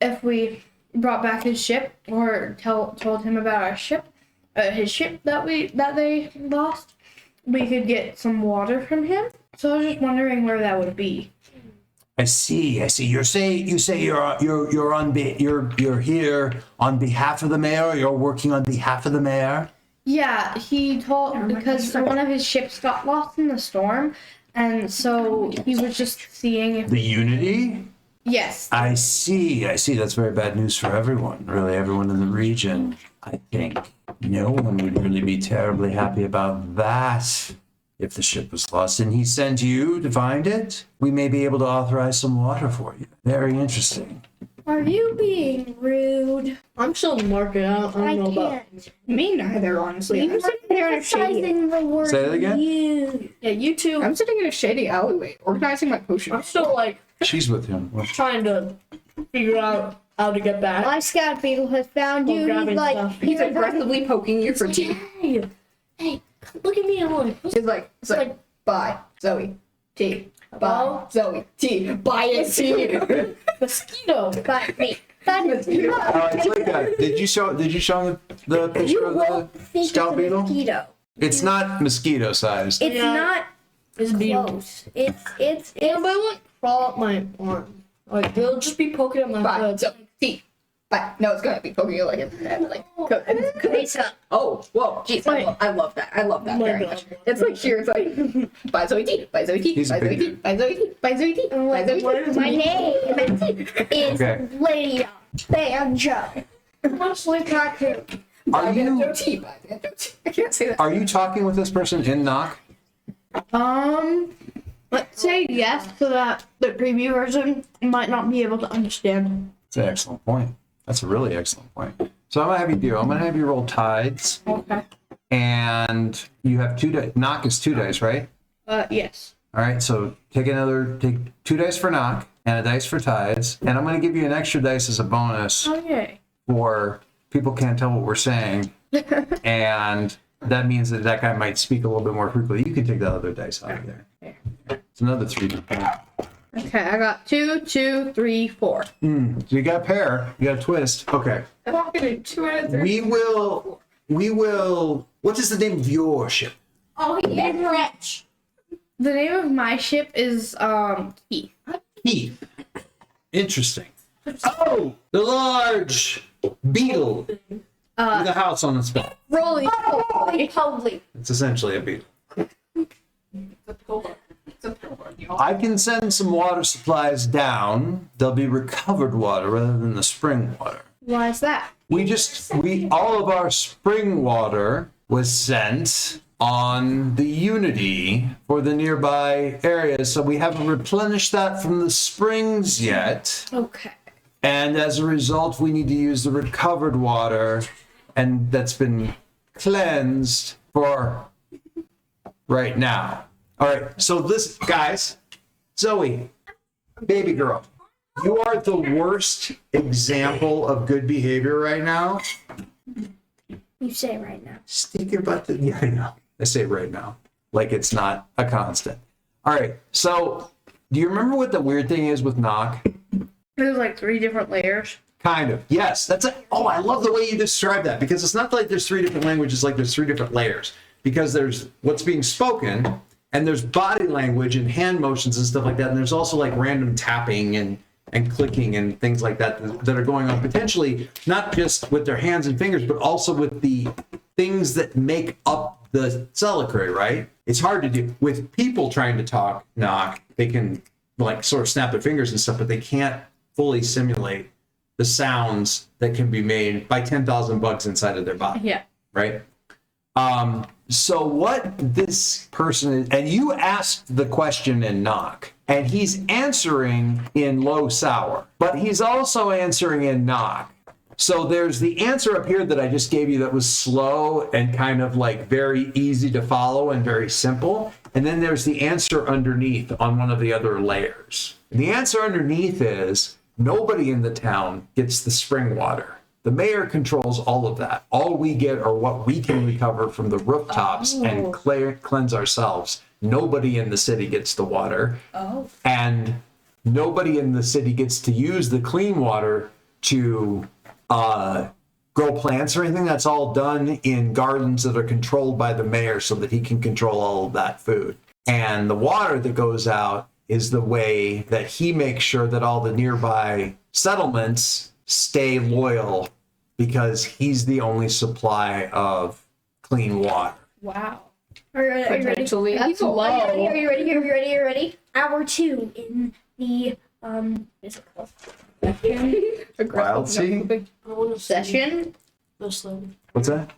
if we brought back his ship or told him about our ship, his ship that they lost, we could get some water from him. So I was just wondering where that would be. I see. You say you're here on behalf of the mayor. You're working on behalf of the mayor. Yeah, he told because one of his ships got lost in the storm, and so he was just seeing if The Unity. yes. I see. That's very bad news for everyone. Really, everyone in the region. I think no one would really be terribly happy about that if the ship was lost. And he sent you to find it. We may be able to authorize some water for you. Very interesting. Are you being rude? I'm still marking out. I I don't know about. can't. Me neither, honestly. I'm You're sitting here in a shady. emphasizing the word Say that again? you. Yeah, you two. I'm sitting in a shady alleyway, organizing my I'm potions. still like She's with him. trying to figure out how to get back. My scout beetle has found Well, you. He's grabbing like, stuff. He's aggressively poking you for tea. Hey, look at me! I'm like, He's like, bye, Zoe. Tea. Bye, Hello? Zoe. Tea. Buy it, tea. mosquito. but me. That is It's like that. Did you show him the picture you of won't the think scout it's a beetle? mosquito. It's not mosquito sized. It's Yeah. not It's beetle. close. It's Yeah, but it won't crawl up my arm. Like they'll just be poking at my Bye, foot. Zoe. Tea. No, it's gonna be poking you like in the head, like. Face up. Oh, whoa, jeez, I love that. I love that very much. It's like here, it's like, buy Zoe tea, buy Zoe tea, He's a buy Zoe big tea, dude. buy Zoe tea, buy Zoe tea, buy Zoe tea. My name is Okay. Lady Banjo. Mostly raccoon. Are Banjo you tea, buy Banjo tea. I can't say that. are you talking with this person in knock? Let's say yes, so that the preview version might not be able to understand. That's an excellent point. That's a really excellent point. So I'm gonna have you roll tides, Okay. and you have 2 dice. Knock is 2 dice, right? Yes. All right. So take 2 dice for knock and a dice for tides, and I'm gonna give you an extra dice as a bonus Okay. for people can't tell what we're saying, and that means that that guy might speak a little bit more frequently. You can take the other dice out of there. It's another 3. Okay, I got 2, 2, 3, 4. So you got a pair. You got a twist. Okay. I'm not gonna 2 out of 3. We will. What is the name of your ship? Oh, he's rich. The name of my ship is Keith. Heath. Interesting. Oh, the large beetle with a house on its back. Rolly. Holy, holy. It's essentially a beetle. It's a pillar. It's a pillar, y'all. I can send some water supplies down. They'll be recovered water rather than the spring water. Why is that? All of our spring water was sent on the Unity for the nearby areas, so we haven't replenished that from the springs yet. Okay. And as a result, we need to use the recovered water, and that's been cleansed for right now. All right, so this, guys, Zoe, baby girl, you are the worst example of good behavior right now. You say right now. Stick your butt to, yeah, I know. I say it right now, like it's not a constant. All right, so do you remember what the weird thing is with knock? There's like 3 different layers. Kind of. Yes. I love the way you describe that, because it's not like there's 3 different languages, like there's 3 different layers. Because there's what's being spoken, and there's body language and hand motions and stuff like that. And there's also like random tapping and clicking and things like that that are going on, potentially not just with their hands and fingers, but also with the things that make up the soliloquy, right? It's hard to do with people trying to talk knock. They can like sort of snap their fingers and stuff, but they can't fully simulate the sounds that can be made by 10,000 bugs inside of their body. Yeah. Right? So what this person is, and you asked the question in knock, and he's answering in low sour, but he's also answering in knock. So there's the answer up here that I just gave you that was slow and kind of like very easy to follow and very simple. And then there's the answer underneath on one of the other layers. And the answer underneath is nobody in the town gets the spring water. The mayor controls all of that. All we get are what we can recover from the rooftops and cleanse ourselves. Nobody in the city gets the water. And nobody in the city gets to use the clean water to grow plants or anything. That's all done in gardens that are controlled by the mayor so that he can control all of that food. And the water that goes out is the way that he makes sure that all the nearby settlements stay loyal, because he's the only supply of clean water. Wow. Are you ready? Potentially That's low. Are you ready? Are you ready? Hour 2 in the is it called? Wildsea? I want to Session? this thing. What's that?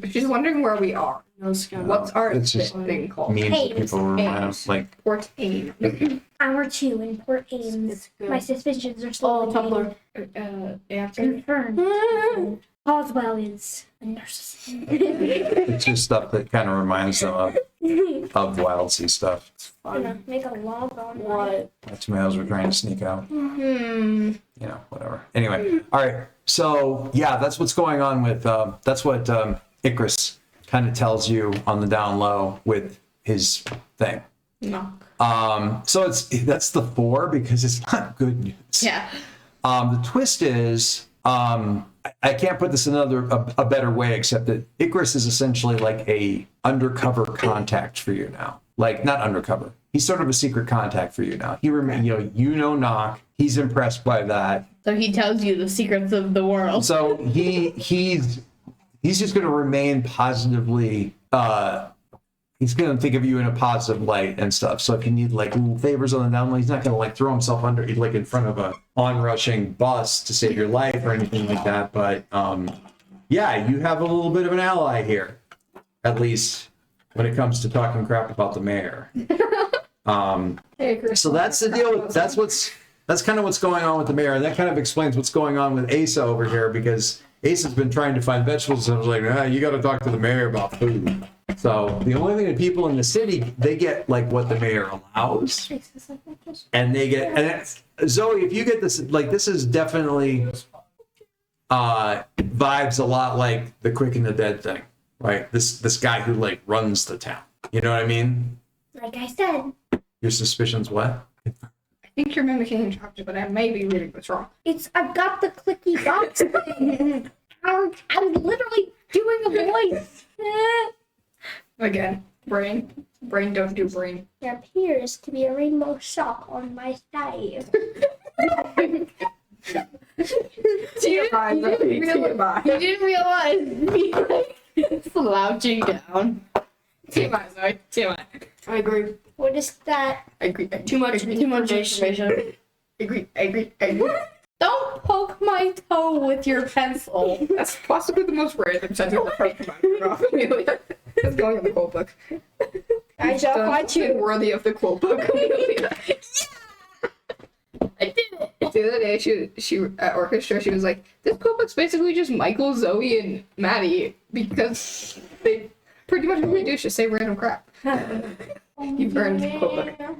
She's wondering where we are. No, it's kind of. What's our It's just thing called? Means that people remind Ames. like Port Ames. Hour 2 in Port Ames. It's good. My suspicions are Oh, slowly Tumblr. Answer. confirmed. Oswell is a narcissist. it's just stuff that kind of reminds them of Wildsea stuff. Gonna make a log on What? That's males were trying to sneak out. Hmm. You know, whatever. Anyway, all right. So yeah, that's what's going on with. That's what Icarus kind of tells you on the down low with his thing. Knock. So that's the 4 because it's not good news. Yeah. The twist is, I can't put this in a better way, except that Icarus is essentially like a undercover contact for you now. Like, not undercover. he's sort of a secret contact for you now. He you know Knock. He's impressed by that. So he tells you the secrets of the world. So he's just going to remain positively. He's going to think of you in a positive light and stuff. So if you need like little favors on the down low, he's not going to like throw himself under like in front of a onrushing bus to save your life or anything like that. But yeah, you have a little bit of an ally here, at least when it comes to talking crap about the mayor. So that's the deal. That's kind of what's going on with the mayor. And that kind of explains what's going on with Asa over here, because Asa's been trying to find vegetables and I was like, you got to talk to the mayor about food. So the only thing that people in the city, they get like what the mayor allows, and they get. And it's, Zoe, if you get this, like this is definitely vibes a lot like the Quick and the Dead thing, right? This guy who like runs the town. You know what I mean? Like I said, Your suspicions what? I think you're mimicking Chocolate, but I may be reading this wrong. I've got the clicky box thing. I'm literally doing a voice. Again, brain, don't do brain. There appears to be a rainbow sock on my thigh. TMI. You didn't realize me like slouching down. TMI, sorry. TMI. I agree. What is that? I agree. Too much information. Agree. Don't poke my toe with your pencil. That's possibly the most random sentence I've heard from my Amelia. It's going in the quote book. I just want to. Worthy of the quote book, Amelia. I did it. The other day, she at orchestra, she was like, "This quote book's basically just Michael, Zoe, and Maddie because they pretty much what they do is just say random crap." You've earned the quote book.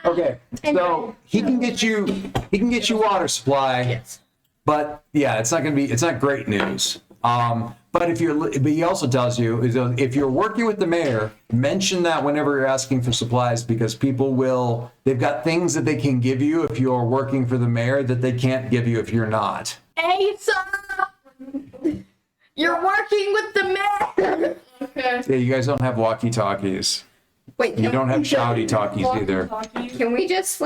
Okay, so he can get you water supply. Yes. But yeah, it's not great news. But he also tells you is if you're working with the mayor, mention that whenever you're asking for supplies, because they've got things that they can give you if you're working for the mayor that they can't give you if you're not. Asa! You're working with the mayor! Okay. Yeah, you guys don't have walkie-talkies. Wait, You don't have shouty-talkies either. can we just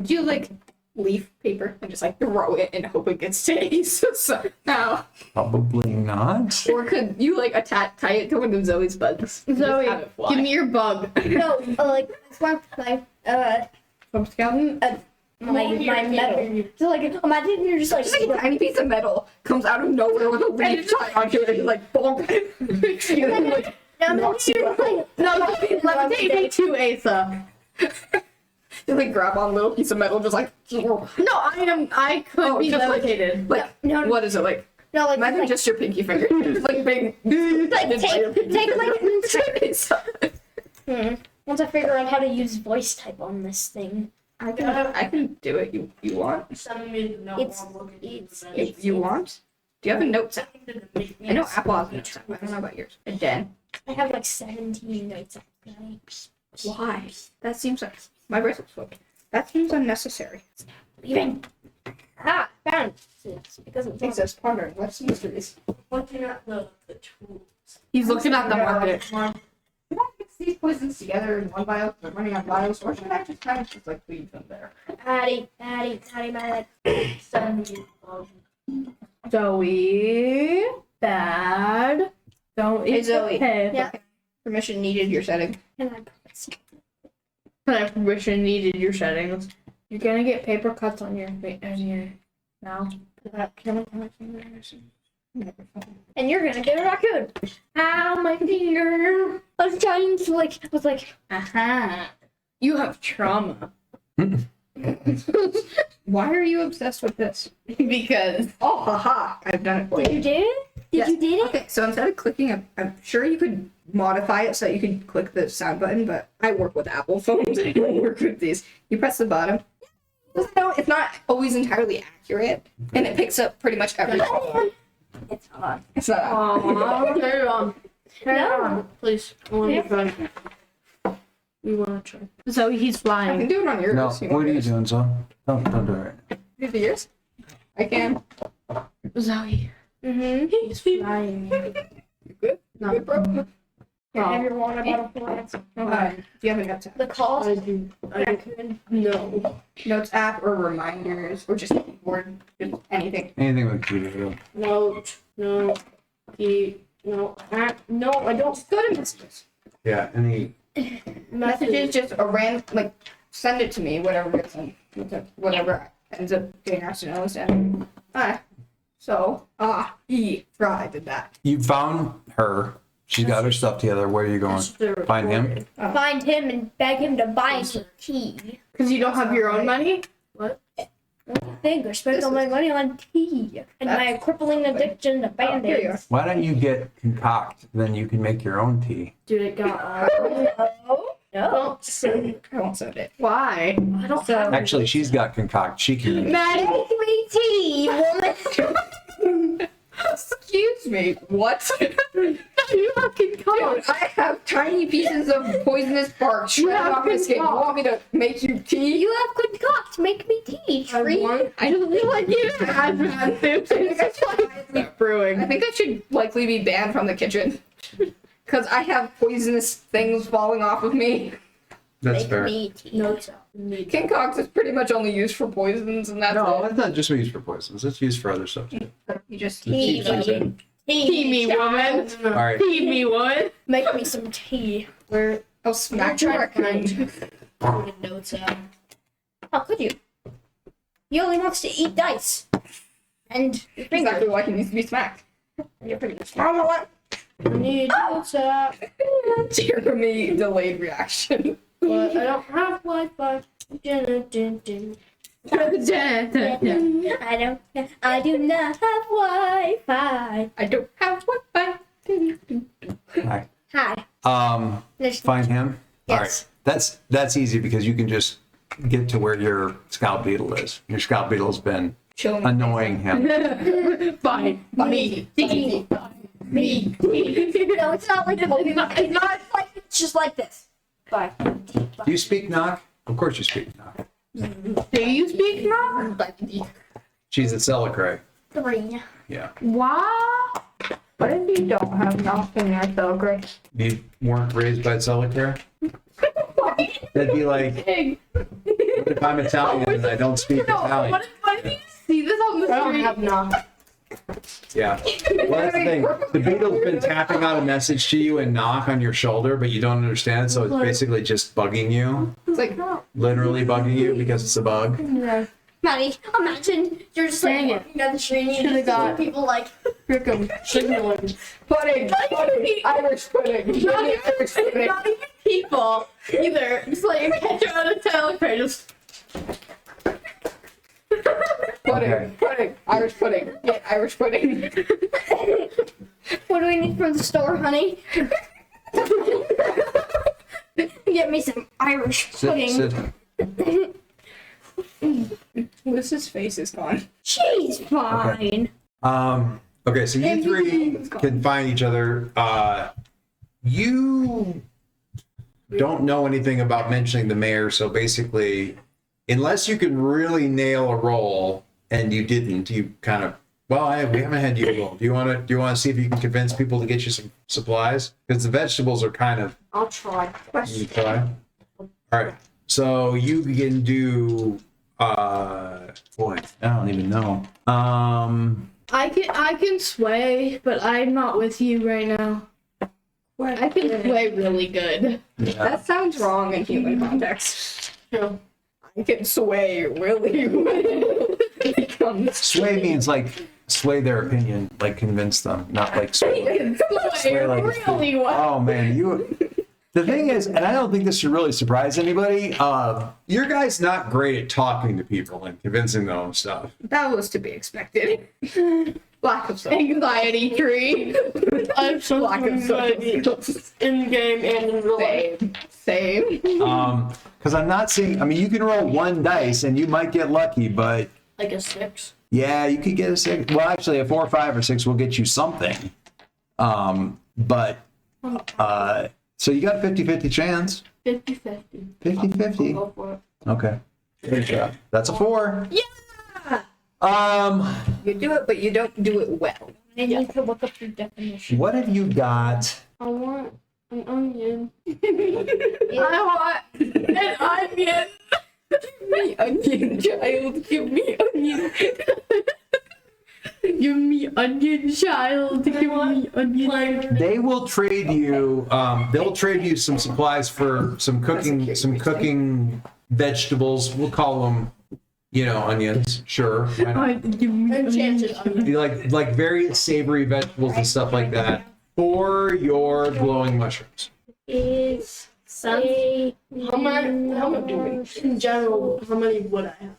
do leaf paper and just throw it and hope it gets to Ace? So, no. Probably not. Or could you tie it to one of Zoe's bugs? and just Zoe, have it fly? give me your bug. No, it's my From Scouting? my metal. So imagine you're just Just a tiny piece of metal comes out of nowhere with a leaf tied onto it and bonk. You know, now knocks you out. No, let me take me to Asa. You grab on a little piece of metal, just No, I could be just levitated. no, what is it like? no, Imagine just your pinky finger, just big. Once I figure out how to use voice type on this thing, I can do it. You want? Send me the note it's while I'm looking for the it's You want? Do you have a notes app? message. I know Apple has a notes app. I don't know about yours. And Dan, I have 17 notes. why? That seems like my bracelet's full. That seems unnecessary. Leaving. Found it. It's because it's It says pondering. What's the mysteries? Looking at the tools. He's looking at the market. Should I mix these poisons together in one vial? I'm running out of vials, or should I just kind of just leave them there? Patty, my Send me Zoe. Bad. Don't eat Zoe. the pig. Yeah. Permission needed. Your setting. Can I press? Can I permission needed your settings? You're gonna get paper cuts on your mouth. And you're gonna get a raccoon. Ow, my finger. I was trying to Aha. You have trauma. Why are you obsessed with this? Because Oh, haha! I've done it for Did you. you do it? Yes. You did it? Okay, so instead of clicking, I'm sure you could modify it so that you could click the sound button, but I work with Apple phones. I don't work with these. You press the bottom. It's not always entirely accurate, and it picks up pretty much everything. It's not on. It's not on. Turn it on. Turn it No. on, please. I want to try. We want to try. Zoe, he's I can flying. do it on yours. No, want what are you yours? doing, son? Don't do it. Do the yours? I can. Zoe. Mm-hmm. He's flying. You good? No. Good, bro. Here, have your water bottle for it. Do you have a notes app? The cost. I do. No. Notes app or reminders or just keyboard, just anything. Anything with keyboard. Note. No. Key. No. No, I don't. Just go to messages. Yeah, any. Messages, just a random, like, send it to me, whatever it is, and whatever ends up getting asked to understand. Alright. So, Fry did that. You found her. She's got her stuff together. Where are you going? Find him? Find him and beg him to buy some tea. Because you don't have your own money? Think I spent all my money on tea and my crippling addiction to band-aids. Why don't you get concoct? Then you can make your own tea. Dude, it got. No. Don't send I won't send it. Why? I don't So- have. Actually, she's got concoct. She can. Maddie, Make me tea, woman. Excuse me, what? you have Dude, concoct. I have tiny pieces of poisonous bark shredded have off my skin. You concoct. want me to make you tea? You have concoct. Make me tea, tree. I don't feel like you I brewing. I think I should likely be banned from the kitchen. Because I have poisonous things falling off of me. That's Make fair. me tea. No. Concoct is pretty much only used for poisons, and that's No, it. it's not just used for poisons. It's used for other stuff too. You just Tea, baby. Feed me, woman. All right. Feed me, woman. Make me some tea. Where? I'll smack you. The notes app. How could you? He only wants to eat dice. And Exactly why he needs to be smacked. You're pretty much. I don't know what. I need notes app, Jeremy delayed reaction. but I don't have Wi-Fi. Dun, dun, dun. I do not have Wi-Fi. I don't have Wi-Fi. Hi. Hi. There's Find him. All Yes. right. That's easy because you can just get to where your scout beetle is. Your scout beetle's been Chilling. annoying him. Bye. Me. tea. Me. No, it's not like it's like it's just like this. Bye. Do you speak knock? Of course you speak knock. Do you speak now? She's at Celicray. 3. Yeah. Wow. What if you don't have nothing in your Celgray? You weren't raised by Celicray? That'd be like, what if I'm Italian and I don't speak Italian? What if you see this on the I don't street? have knock. Yeah. Well, that's the thing. The beetle's been tapping out a message to you and knock on your shoulder, but you don't understand, so it's basically just bugging you. It's like, Literally bugging you because it's a bug. Maddie, imagine you're just Dang like it. walking down the street and you Should've just got- see people like Frickin' signaling. pudding, Irish pudding. Give me Irish pudding. Not even people either. Just like a catcher on a telephone. Just Pudding, Irish pudding. Get Irish pudding. what do we need from the store, honey? Get me some Irish pudding. Sit. Lewis's face is gone. She's fine. Okay, so you three can find each other. You don't know anything about mentioning the mayor, so basically, unless you can really nail a roll, and you didn't, you kind of we haven't had you roll. Do you want to see if you can convince people to get you some supplies? Because the vegetables are kind of. I'll try. You try. All right, so you can do. Boy, I don't even know. I can sway, but I'm not with you right now. I can sway really good. That sounds wrong in human context. No. I can sway really well. Sway means like sway their opinion, like convince them, not like sway. Sway like really well. Oh man, you. The thing is, and I don't think this should really surprise anybody. Your guy's not great at talking to people and convincing them of stuff. That was to be expected. Lack of self. Anxiety tree. I have some Lack of anxiety skills. in game and in real life. Same. Because I'm not seeing. I mean, you can roll one dice and you might get lucky, but Like a 6. yeah, you could get a 6. Well, actually, a 4, 5, or 6 will get you something. But so you got a 50-50 chance. 50-50. 50-50. Go for it. Okay. Good job. That's a 4. Yeah. You do it, but you don't do it well. I need to look up your definition. What have you got? I want An onion. I want an onion. Give me onion, child. Give me onion. Give me onion, child. Give me onion. They will trade you. They'll trade you some supplies for some cooking vegetables. We'll call them, onions. Sure. Why not? Give me Enchanted onion. You like various savory vegetables and stuff like that for your glowing mushrooms. Is a how many doing in general? How many would I have?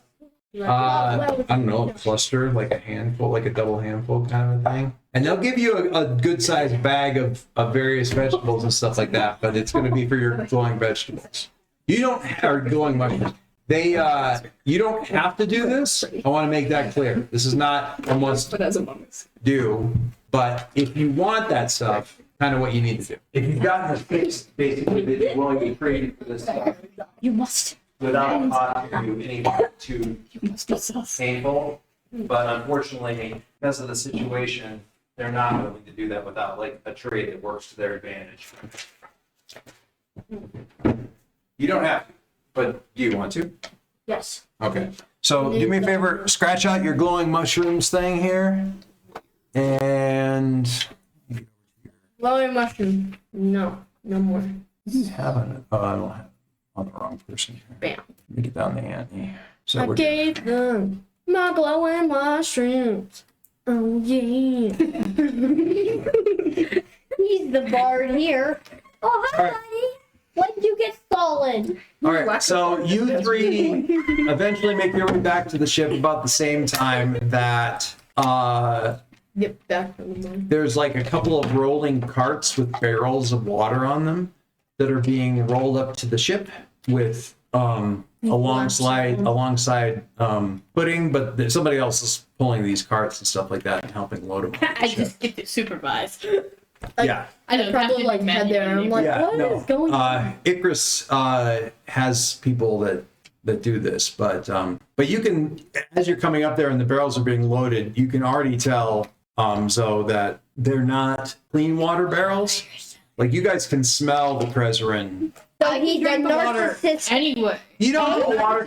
I don't know, a cluster, like a handful, like a double handful kind of a thing. And they'll give you a good sized bag of various vegetables and stuff like that, but it's going to be for your glowing vegetables. You don't have glowing mushrooms. You don't have to do this. I want to make that clear. This is not a must But as a moment. do, but if you want that stuff, kind of what you need to do. If you've gotten a fix, basically, that you're willing to trade for this stuff You must. without causing you any too painful, but unfortunately, because of the situation, they're not willing to do that without like a trade that works to their advantage. You don't have to, but do you want to? Yes. Okay. So do me a favor, scratch out your glowing mushrooms thing here, and Glowing mushroom. No more. I don't have on the wrong person here. Bam. Let me get down the ante. So I we're gave them my glowing mushrooms. Oh yeah. He's the bard here. Oh, hi, All right. buddy. When did you get stolen? All right, so you three eventually make your way back to the ship about the same time that Get back to the money. there's like a couple of rolling carts with barrels of water on them that are being rolled up to the ship with alongside pudding, but somebody else is pulling these carts and stuff like that and helping load them. I just get to supervise. Yeah. I don't Probably have to like do head there and I'm like, Yeah, what no. is going on? Icarus has people that do this, but you can, as you're coming up there and the barrels are being loaded, you can already tell so that they're not clean water barrels. Like you guys can smell the Krezerin. So he's a drink the water narcissist. anyway. You know how water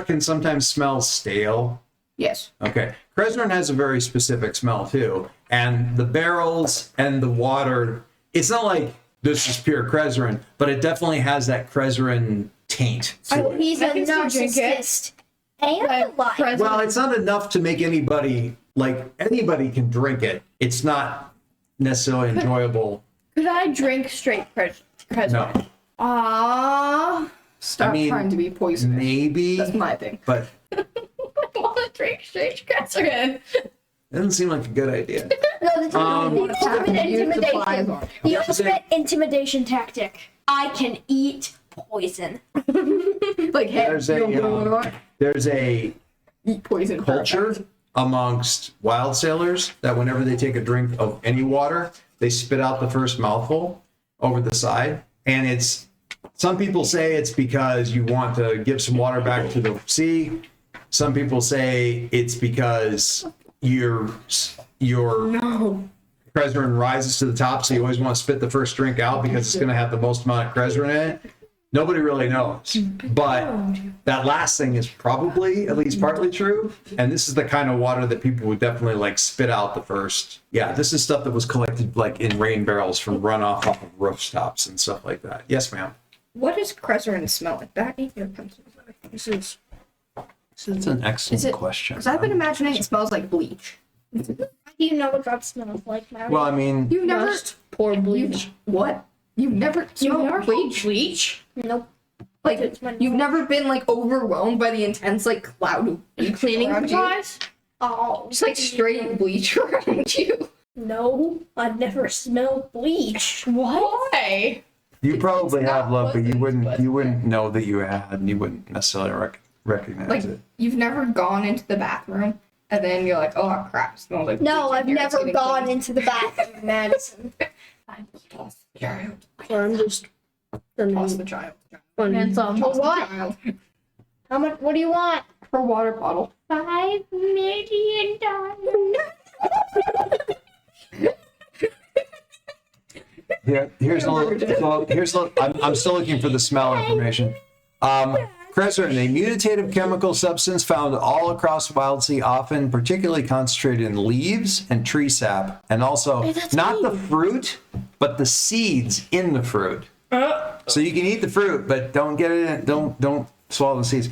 can sometimes smell stale? Yes. Okay. Krezerin has a very specific smell too. And the barrels and the water, it's not like this is pure Krezerin, but it definitely has that Krezerin taint to it. He's a I can still drink it. narcissist. And a liar. Well, it's not enough to make anybody can drink it. It's not necessarily enjoyable. Could I drink straight Krezerin? No. Stop I mean, trying to be poisonous. Maybe, That's my thing. but I want to drink straight Krezerin. it doesn't seem like a good idea. No, the ultimate Supplies intimidation. on it. The ultimate intimidation tactic. I can eat poison. Like, hey, There's you a, don't know what I want? There's a Eat poison. culture amongst wild sailors that whenever they take a drink of any water, they spit out the first mouthful over the side. And it's, some people say it's because you want to give some water back to the sea. Some people say it's because your Krezerin rises to the top, so you always want to spit the first drink out because it's going to have the most amount of Krezerin in it. Nobody really knows. But that last thing is probably at least partly true. And this is the kind of water that people would definitely like spit out the first. Yeah, this is stuff that was collected like in rain barrels from runoff off of rooftops and stuff like that. Yes, ma'am. What does Krezerin smell like? That ain't your pencil. This is. That's an excellent Is it- question. Because I've been imagining it smells like bleach. How do you know what that smells like, Mario? Well, I mean, You've never. Rust, poor bleach. What? You've never smelled bleach? Bleach? Nope. Like, It's my- you've never been like overwhelmed by the intense like cloud of bleach Cleaning around you? supplies? Oh, Just like straight bleach around you. no, I've never smelled bleach. Why? you probably have love, but you pleasant, but- wouldn't know that you had, and you wouldn't necessarily recognize Like, it. you've never gone into the bathroom and then you're like, oh crap, it smells like No, bleach in I've here. It's never getting gone clean. into the bathroom, Madison. Toss the child. Or I'm just. Toss the child. Funny. Handsome. For what? Child. How much? What do you want? For water bottle. $5 million. Here's a little. I'm still looking for the smell information. Crezerin, a mutative chemical substance found all across Wildsea, often particularly concentrated in leaves and tree sap, and also not the fruit, but the seeds in the fruit. So you can eat the fruit, but don't get it in, don't swallow the seeds.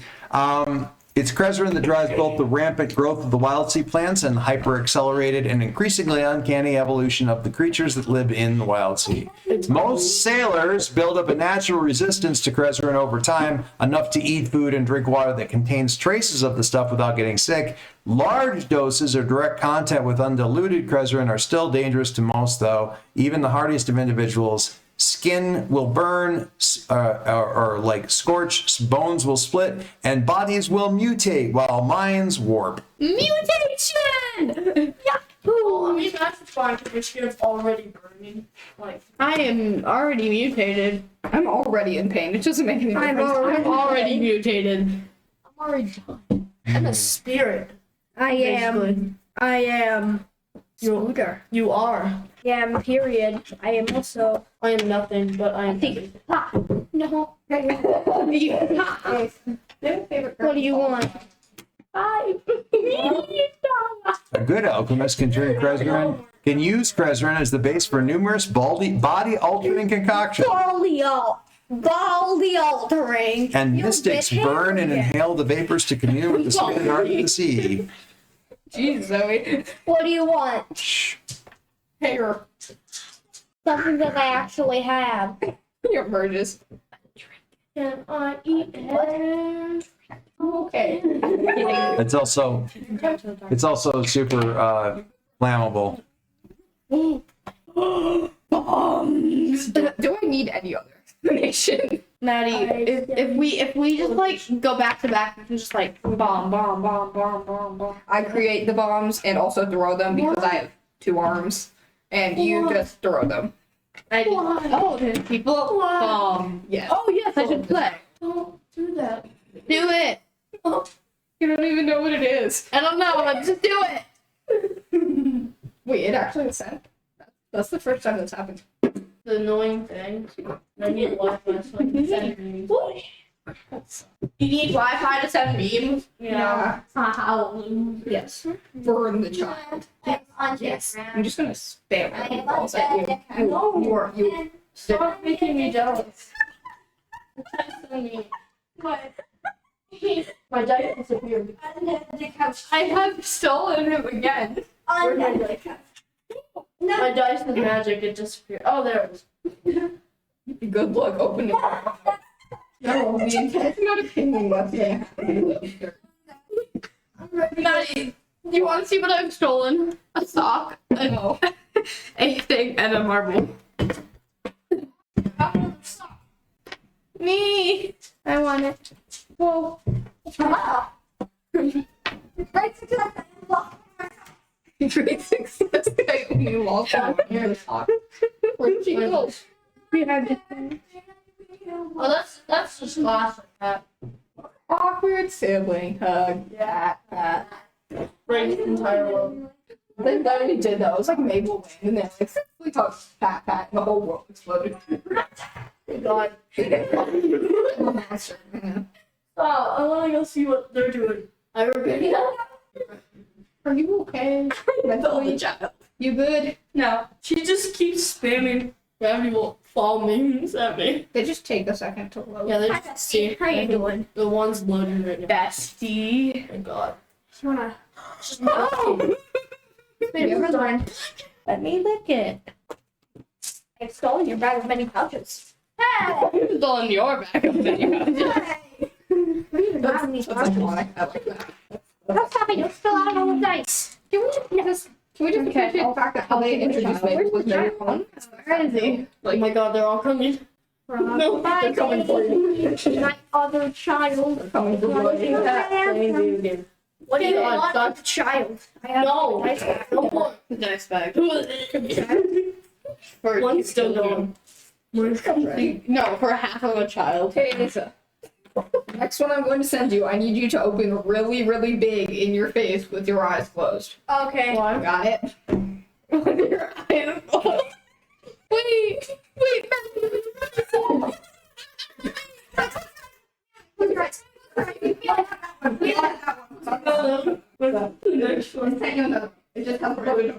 It's Crezerin that drives both the rampant growth of the Wildsea plants and hyper-accelerated and increasingly uncanny evolution of the creatures that live in the Wildsea. Most sailors build up a natural resistance to Crezerin over time, enough to eat food and drink water that contains traces of the stuff without getting sick. Large doses or direct contact with undiluted Crezerin are still dangerous to most, though. Even the hardiest of individuals. Skin will burn or like scorch, bones will split, and bodies will mutate while minds warp. Mutation! Well, I mean, that's fine because your skin's already burning. Like, I am already mutated. I'm already in pain. It doesn't make any difference. I'm already mutated. I'm already done. I'm a spirit. I am. Scooter. You are. Yeah, I'm period. I am also. I am nothing, but I am. No. Favorite What do you want? A good alchemist can use Crezerin as the base for numerous body-altering concoctions. Baldy altering. And You mystics bitch. burn and inhale the vapors to commune with the sweet heart of the sea. Jeez, Zoe. What do you want? Shh. Hair. Something that I actually have. Your merges. Can I eat it? Okay. It's also super flammable. Bombs. Do I need any other explanation? Maddie, if we just like go back to back, we can just like bomb. I create the bombs and also throw them because I have 2 arms, and you just throw them. Then people bomb. Yes. Oh yes, I should play. Don't do that. Do it. You don't even know what it is. I don't know, but just do it. Wait, it actually sent? That's the first time that's happened. The annoying thing. I need Wi-Fi so I can send memes. You need Wi-Fi to send memes. Yeah. How? Yes. Burn the child. Yes. I'm just gonna spam random balls at you. You Stop making me jealous. My dice disappeared. I have stolen him again. My dice was magic, it disappeared. Oh, there it is. good luck opening it. No, the intentional opinion was Maddie, do you want to see what I've stolen? A sock, a thing, and a marble. Me! I want it. Whoa. Great success. I only lost one here. Where'd she go? Oh, that's just classic. That Awkward sibling hug. Yeah. breaks the entire world. They literally did that. It was like Mabel Wayne, and then like we talked pat, and the whole world exploded. Thank God. I'm a monster. Man. Oh, I want to go see what they're doing. I regret that. Are you okay? Mentally, you good? No, she just keeps spamming gravity will fall memes at me. They just take a second to load. Yeah, they just see. How you doing? The one's loading right now. Bestie. Thank God. You wanna? Just no. Let me lick it. I've stolen your bag of many pouches. Hey! I've stolen your bag of videos. Hey! What are you grabbing these That's pouches? ironic. I like that. Don't stop it! You'll spill out all the dice. Can we just appreciate the fact that how they introduced Mabel was very fun? Where is he? Oh my God, they're all coming. No, they're coming for you. My other child. They're coming for you. Playing video game. What do you God, want God. with the child? I have No. a dice bag. No more. Nice bag. One's still going. No, for half of a child. Hey, Lisa. Next one I'm going to send you, I need you to open really, really big in your face with your eyes closed. Okay. Got it? With your eyes closed. Wait. It just has really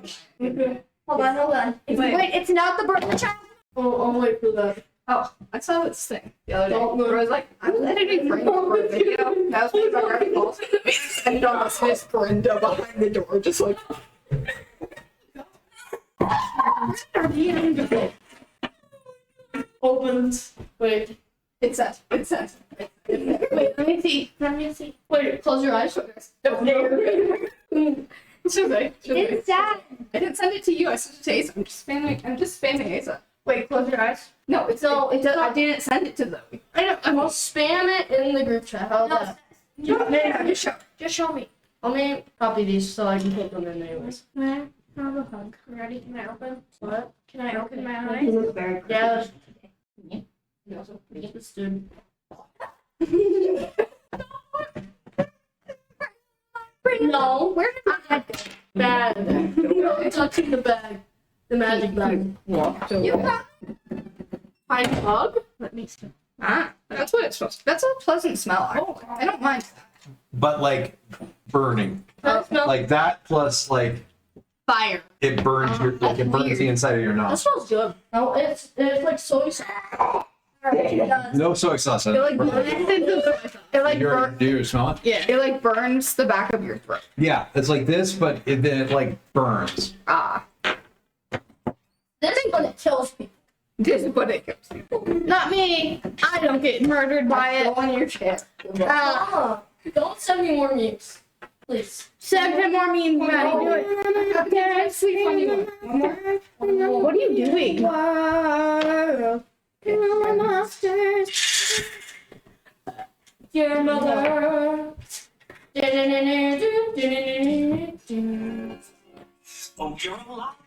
Hold on. Wait, it's not the birth of the child. Oh, I'll wait for that. Oh, I saw this thing the other day where I was like, I was editing frames for a video. That was one of my articles. And on this Miss Corinda behind the door, just like. Opens. Wait. It says. Wait, let me see. Wait, close your eyes. It's okay. It's sad. I didn't send it to you. I sent it to Asa. I'm just spamming Asa. Wait, close your eyes. No, it does. I didn't send it to Zoe. I know. I will spam it in the group chat. How's that? Just show me. Let me copy these so I can put them in anyways. Can I have a hug? Ready? Can I open? What? Can I open my He eyes? looks very pretty. Yeah. He also Get this dude. No. Where did my head go? Bag. It's not in the bag. The magic bag. walked You away. got Pine hug? Let me see. Ah, that's what it's supposed to. That's a pleasant smell. I don't mind that. But like burning, That smells. like that plus like Fire. it burns your like it burns the inside of your That nose. smells good. No, it's like soy sauce. Alright, it does. No soy sauce. It like burns. It like burns. Do you smell it? Yeah. It like burns the back of your throat. Yeah, it's like this, but then it like burns. Ah, This is when it kills people. this is what it gives people. Not me. I don't get murdered by it. Go on your chair. Don't send me more memes. Please. Send him more memes, Maddie. Do it. Okay, sweet funny one. One more. What are you doing? Monsters. Your mother.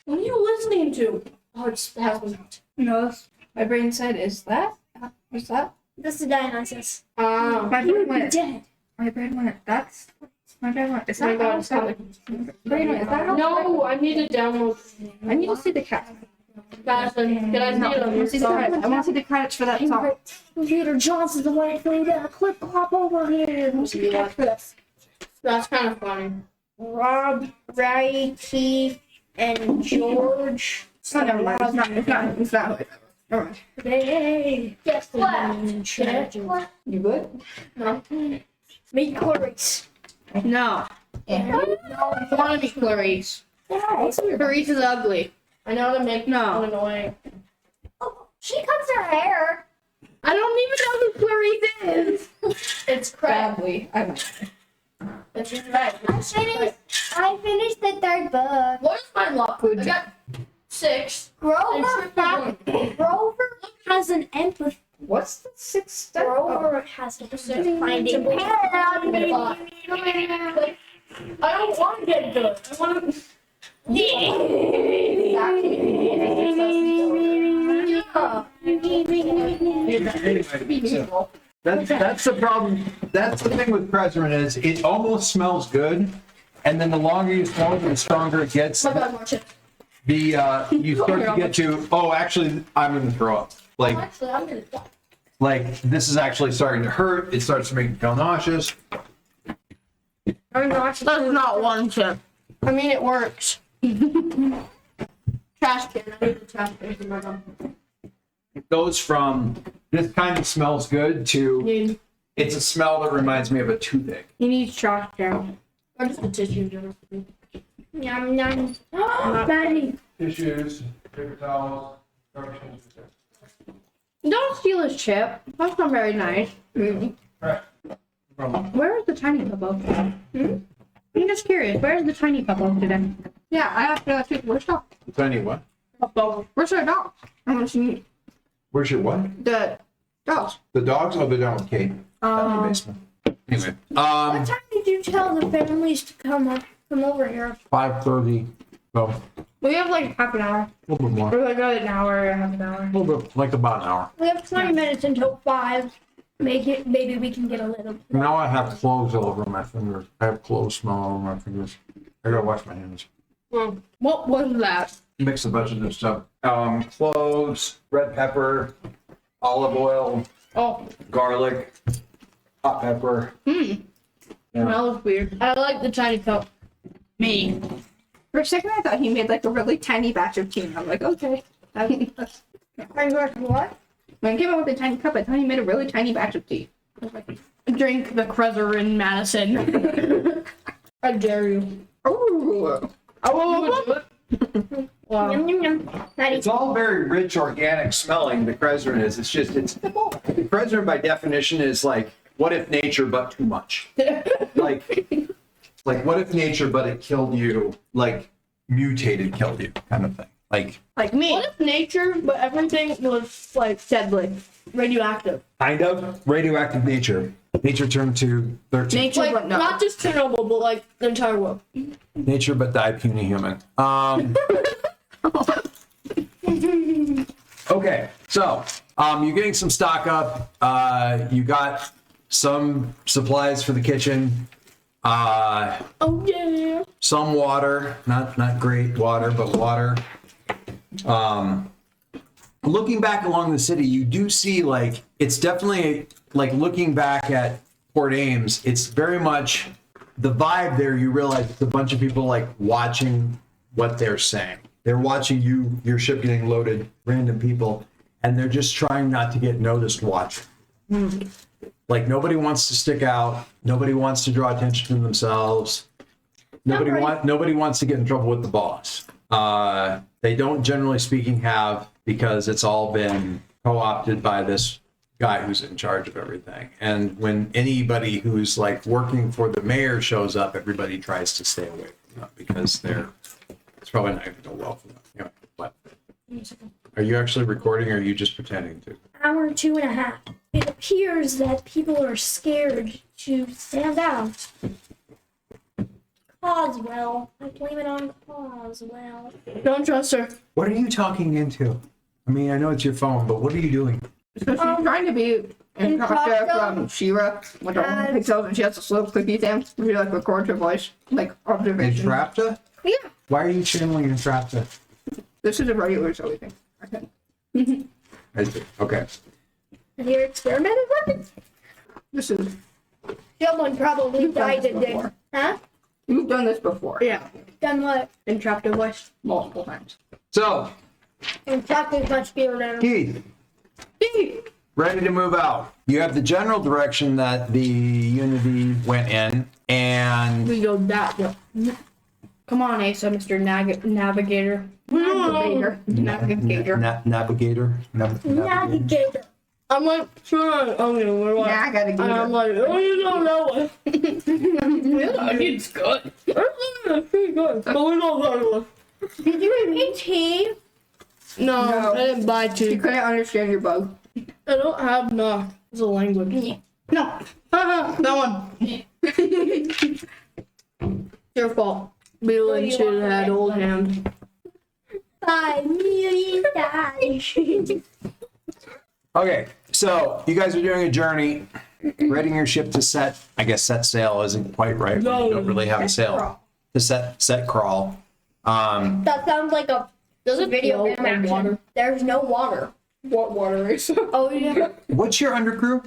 What are you listening to? Oh, it's No, my brain said, "Is that? What's that?" This is Dionysus. Ah. My brain went. Dead. My brain went. That's. My brain went. Is Oh my that? God, how- it's coming. Brain went. Is that? how- No, I need to download. I need to see the cat. Guys, can I see No, I it on want your to see the phone? credits. I want to see the credits for that song. Computer Johnson's the one thing that clip clop over here. That's kind of funny. Rob, Ray, Keith, and George. Oh, never mind. It's not. Never mind. Hey, guess what? You good? No. Meet Clarice. No. I want to be Clarice. Clarice is ugly. I know how to make No. it annoying. Oh, she cuts her hair. I don't even know who Clarice is. It's crap. Sadly, I might. It's crap. I finished the third book. What is my luck? I got 6. Grover has an empathy. What's the sixth step? Grover has a finding I don't want to get good. I want to. That's the problem. That's the thing with Preserant is it almost smells good, and then the longer you smell it, the stronger it gets. My bad, watch it. You start to get to, oh, actually, I'm gonna throw up. Actually, I'm gonna die. Like this is actually starting to hurt. It starts to make me feel nauseous. That's not one chip. I mean, it works. Trash can. I need the trash can for my mom. It goes from this kind of smells good to it's a smell that reminds me of a toothache. He needs chalk down. Or just the tissue, generally. Yum yum. Maddie. Tissues, paper towels, Don't steal his chip. That's not very nice. Where is the tiny puppo? I'm just curious. Where is the tiny puppo today? Yeah, I have to take. Where's dog? Tiny what? Where's our dog? I want to see Where's your what? the dogs. The dogs? Oh, they're down with Kate. Down in the basement. Anyway, What time did you tell the families to come over here? 5:30. So We have like half an hour. a little bit more. Or like an hour, half an hour. A little bit, like about an hour. We have 20 minutes until 5. Maybe we can get a little. Now I have clothes all over my fingers. I have clothes smell all over my fingers. I gotta wash my hands. What was that? Mix a bunch of new stuff. Cloves, red pepper, olive oil, Oh, garlic, hot pepper. Yeah. that was weird. I like the tiny cup. Me. For a second, I thought he made like a really tiny batch of tea. I'm like, okay. Are you going what? When I came out with a tiny cup, I thought he made a really tiny batch of tea. I was like, Drink the Krezer in Madison. I dare you. oh. Wow. Yum, yum, yum. Not It's all very rich, organic smelling, the Krezer is. It's just, the Krezer by definition is like, what if nature but too much? Like what if nature but it killed you, like mutated killed you kind of thing. Like me. What if nature, but everything was like deadly, radioactive? Kind of radioactive nature. Nature turned to 13. Nature, Like but no. not just Chernobyl, but like the entire world. Nature but die puny human. Okay, so you're getting some stock up. You got some supplies for the kitchen. Oh yeah. Some water, not great water, but water. Looking back along the city, you do see like it's definitely like looking back at Port Ames. It's very much the vibe there. You realize it's a bunch of people like watching what they're saying. They're watching your ship getting loaded, random people, and they're just trying not to get noticed watching. Like nobody wants to stick out. Nobody wants to draw attention to themselves. Nobody wants to get in trouble with the boss. They don't, generally speaking, have, because it's all been co-opted by this guy who's in charge of everything. And when anybody who's like working for the mayor shows up, everybody tries to stay away from them because it's probably not going to go well for them. Anyway, but are you actually recording or are you just pretending to? Hour 2.5. It appears that people are scared to stand out. Coswell. I blame it on Coswell. Don't trust her. What are you talking into? I mean, I know it's your phone, but what are you doing? So she's trying to be in character Improv from She-Ra with her own and- pixels, and she has a slow clicky thing. She like records her voice, like observation. Entrapta? Yeah. Why are you channeling Entrapta? This is a regular Zoe thing. Okay. I see. Okay. Have you experimented with it? This is Someone probably You've done died this in there. before. Huh? You've done this before. Yeah. Done what? Entrapped a voice. Multiple times. So, And chocolate much beer than Keith, ready to move out. You have the general direction that the Unity went in, and We go that way. Come on, Asa, Mr. Navigator. Navigator. Navigator. navigator. navigator. I'm like, sure, we're like, Yeah, I gotta get and I'm it. like, oh, you don't know it. I mean, it's good. It's pretty good. But we don't know it. Did you eat tea? No, No. I didn't buy She tea. couldn't understand your bug. I don't have knock as a language. No. That one. Your fault. Bill What do and you shit want had for old it? hand. 5 million dollars. Okay, so you guys are doing a journey, readying your ship to set. I guess set sail isn't quite right. when No. You don't really have a sail. To set crawl. That sounds like a Does it video float game on action. water? There's no water. What water is? Oh yeah. What's your undercrew?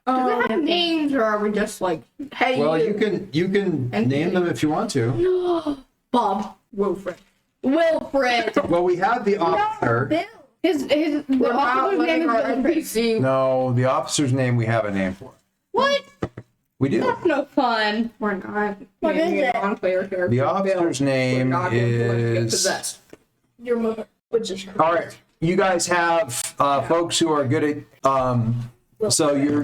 Do they have names, or are we just like, hey, Well, you can And- name them if you want to. Bob. Wilfred? Wilfred. Well, we have the officer. Bill. The What about officer's letting name our is Wilfred. NPC? No, the officer's name we have a name for. What? We do. That's no fun. We're not. What naming is a it? non-player character. The officer's Bill. We're name not going to get is. possessed. Your mother. Which is her. All right, you guys have folks who are good at. So your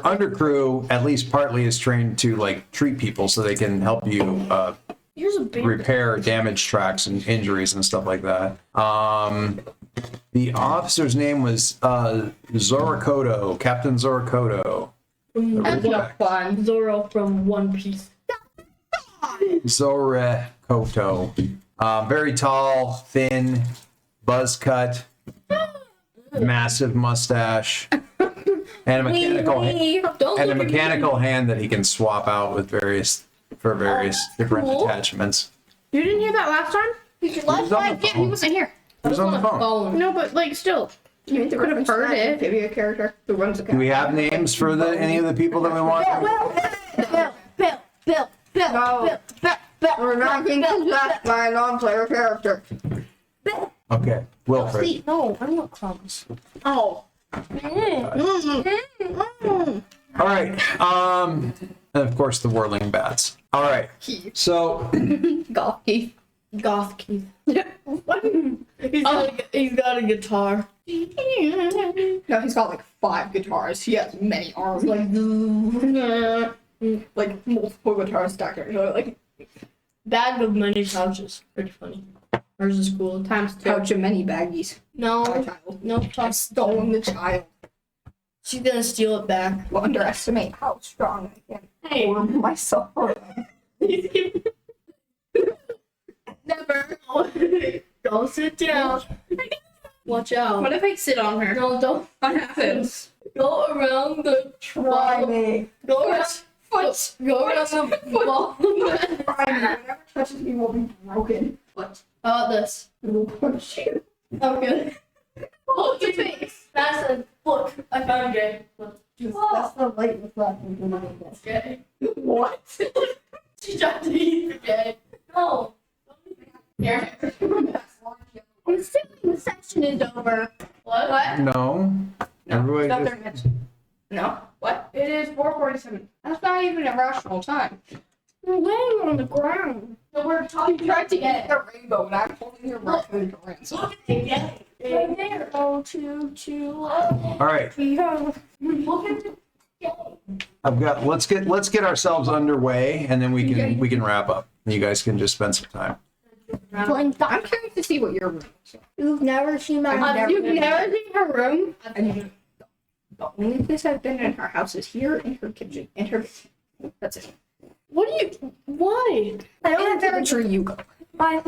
undercrew, at least partly, is trained to like treat people, so they can help you Here's a big. repair damage tracks and injuries and stuff like that. The officer's name was Zorakoto, Captain Zorakoto. That's not fun. Zoro from One Piece. Zorakoto. Very tall, thin, buzz cut, massive mustache, and a mechanical hand that he can swap out with various different Cool. attachments. You didn't hear that last time? He was on the Yeah, he phone. wasn't here. He was on the phone. No, but like still. You could have heard it. Maybe a character who runs a Do we have names for any of the people that we want? Bill. No. We're not going to that by a non-player character. Okay, Wilfred. See, no, I want crumbs. Oh. All right. And of course the whirling bats. All right. So Golf Keith. Goth Keith. He's got a guitar. No, he's got like 5 guitars. He has many arms, like multiple guitars stacked on each other. Like Bag of many pouches. Pretty funny. Ours is cool. Times 2. pouch of many baggies. My No. child. No. I've stolen the child. She's gonna steal it back. Will underestimate how strong I can Hey. form myself around. Never. Go sit down. Watch out. What if I sit on her? No, don't. What happens? Go around the Try me. Go around. Go around the ball. Try me. Whatever touches me will be broken. What? How about this? I will punch you. I'm good. Hold your face. That's a look. I found a game. That's the light reflecting from my guess. Okay. What? She tried to eat the game. No. Here. I'm assuming the session is over. What? no. Everybody Stop just, there, Mitch. No? What? It is 4:47. That's not even a rational time. We're laying on the ground. So we're talking. You tried to get the rainbow and I'm holding your raccoon to ransom. Look at the game. Right there. Oh, two. all right. Go. Look at the game. I've got. Let's get ourselves underway, and then we can wrap up. You guys can just spend some time. Playing I'm curious to see what your room is. You've never seen my You've never seen her room? And the only place I've been in her house is here in her kitchen. In her that's it. What do you? Why? I don't have Very very true, you go. I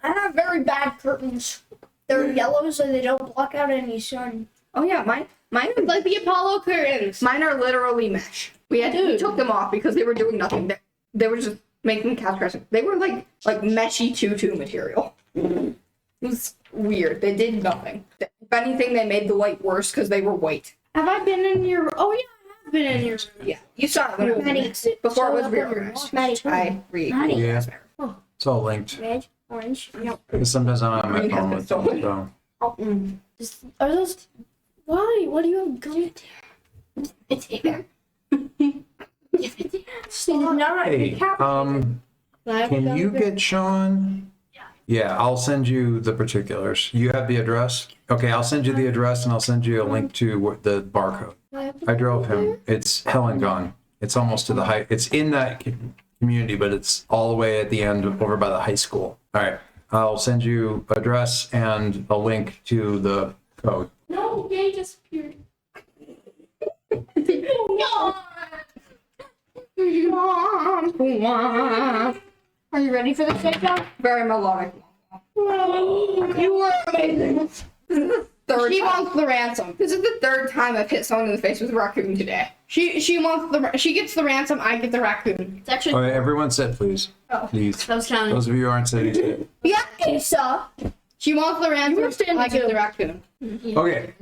have very bad curtains. They're yellow, so they don't block out any sun. Oh yeah, mine are Like the Apollo curtains. mine are literally mesh. We took them off because they were doing nothing. They were just making couch crescent. They were like meshy tutu material. It was weird. They did nothing. If anything, they made the light worse because they were white. Have I been in your? Oh yeah, I have been in your. Yeah, you saw it when it was Maddie, mixed. Before it was show up on your reorganized. Maddie, I read. Maddie. Yeah, it's all linked. Red, orange. No. Because sometimes I'm on my You have phone to with stop it. it. So. Are those? Why? What do you have going? It's here. It's not Hey, can you get Sean? Yeah, I'll send you the particulars. You have the address? Okay, I'll send you the address and I'll send you a link to the barcode. I drove him. It's hell and gone. It's almost to the high. It's in that community, but it's all the way at the end over by the high school. All right, I'll send you address and a link to the code. No, they disappeared. Are you ready for the shakedown? Very melodic. You were amazing. Third She time. wants the ransom. This is the third time I've hit someone in the face with a raccoon today. She wants the. She gets the ransom. I get the raccoon. It's actually All right, everyone sit, please. Please. that was counting. Those of you who aren't sitting, sit. Yeah, Asa. She wants the ransom. You were standing I get too. the raccoon. Okay.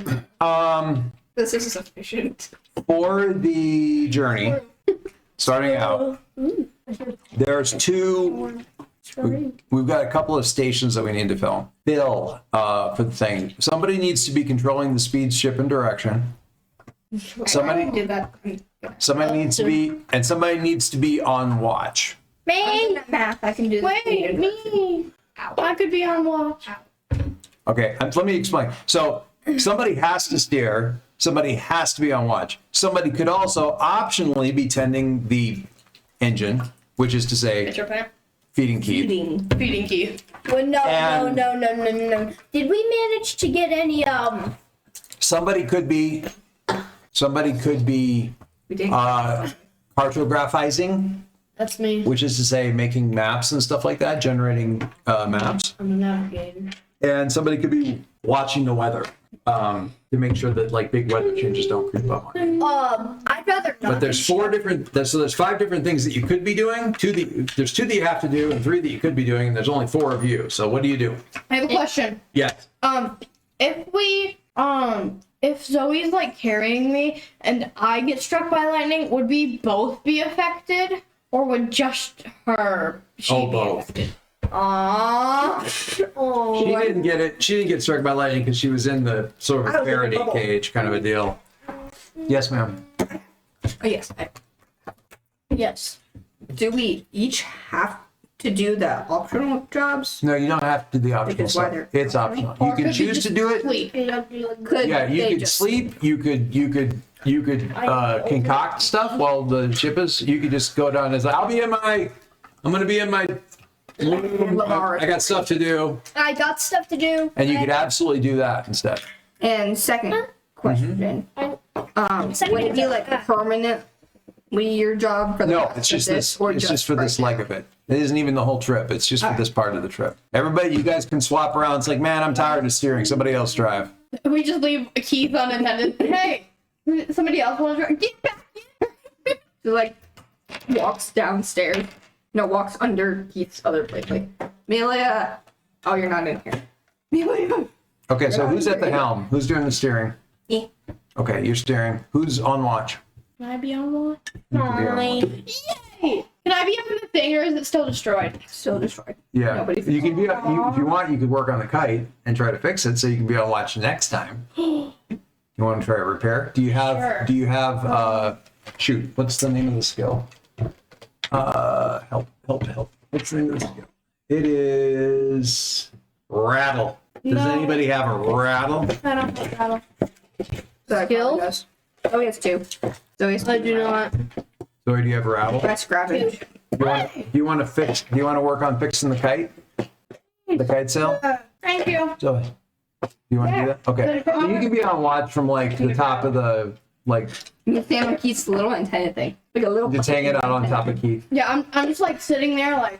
This is sufficient. For the journey, starting out, there's two. We've got a couple of stations that we need to fill for the thing. Somebody needs to be controlling the speed, ship, and direction. I Somebody did that. needs to be on watch. Me. Math. I can do this. Wait, me. I could be on watch. Okay, let me explain. So somebody has to steer. Somebody has to be on watch. Somebody could also optionally be tending the engine, which is to say, Pitcher pair. feeding Keith. Feeding key. Well, no. And- Did we manage to get any Somebody could be We did. cartographizing, That's me. which is to say making maps and stuff like that, generating maps. I'm a navigator. And somebody could be watching the weather. to make sure that like big weather changes don't creep up on you. I'd rather not. But there's there's 5 different things that you could be doing. There's 2 that you have to do, and 3 that you could be doing, and there's only 4 of you. So what do you do? I have a question. Yes. If Zoe's like carrying me and I get struck by lightning, would we both be affected, or would just her? She be Both. affected? Aww. She didn't get it. She didn't get struck by lightning because she was in the sort of a Faraday cage kind of a deal. Yes, ma'am. Oh, yes. Yes. Do we each have to do the optional jobs? No, you don't have to do the optional Because why stuff. they're- It's optional. You Or can could we choose just to do it. sleep? Could Yeah, you they could just sleep. You could concoct stuff while the ship is. You could just go down and say, I'm gonna be in my. I got stuff to do, I got stuff to do. and you could absolutely do that instead. And second question, would it be like permanently your job for the No, rest it's of just this, this. or It's just for this leg of it. It isn't even the whole trip. It's just for this part of the trip. Everybody, you guys can swap around. It's like, man, I'm tired of steering. Somebody else drive. We just leave Keith unattended. Hey, somebody else want to drive? Get back here. She like walks downstairs. No, walks under Keith's other place. Like, Amelia. Oh, you're not in here. Amelia. Okay, so who's at the helm? Who's doing the steering? Me. Okay, you're steering. Who's on watch? Can I be on one? You can be on watch. Yay! Can I be up in the thing, or is it still destroyed? Still destroyed. Yeah, Nobody's- you can be. If you want, you could work on the kite and try to fix it, so you can be on watch next time. You want to try to repair? Do you have? Sure. Do you have? Shoot, what's the name of the skill? Help. What's the name of the skill? It is rattle. Does No. anybody have a rattle? I don't have rattle. So Skill? Oh, he has 2. So he's I do not. Zoe, do you have a rattle? That's scrappage. Do you want to fix? Do you want to work on fixing the kite? The kite sail? Thank you. Zoe, do you want to do that? Okay. So you can be on watch from like the top of the like. You can stand on Keith's little antenna thing. Like a little. Just hang it out on top of Keith, Yeah, I'm just like sitting there like.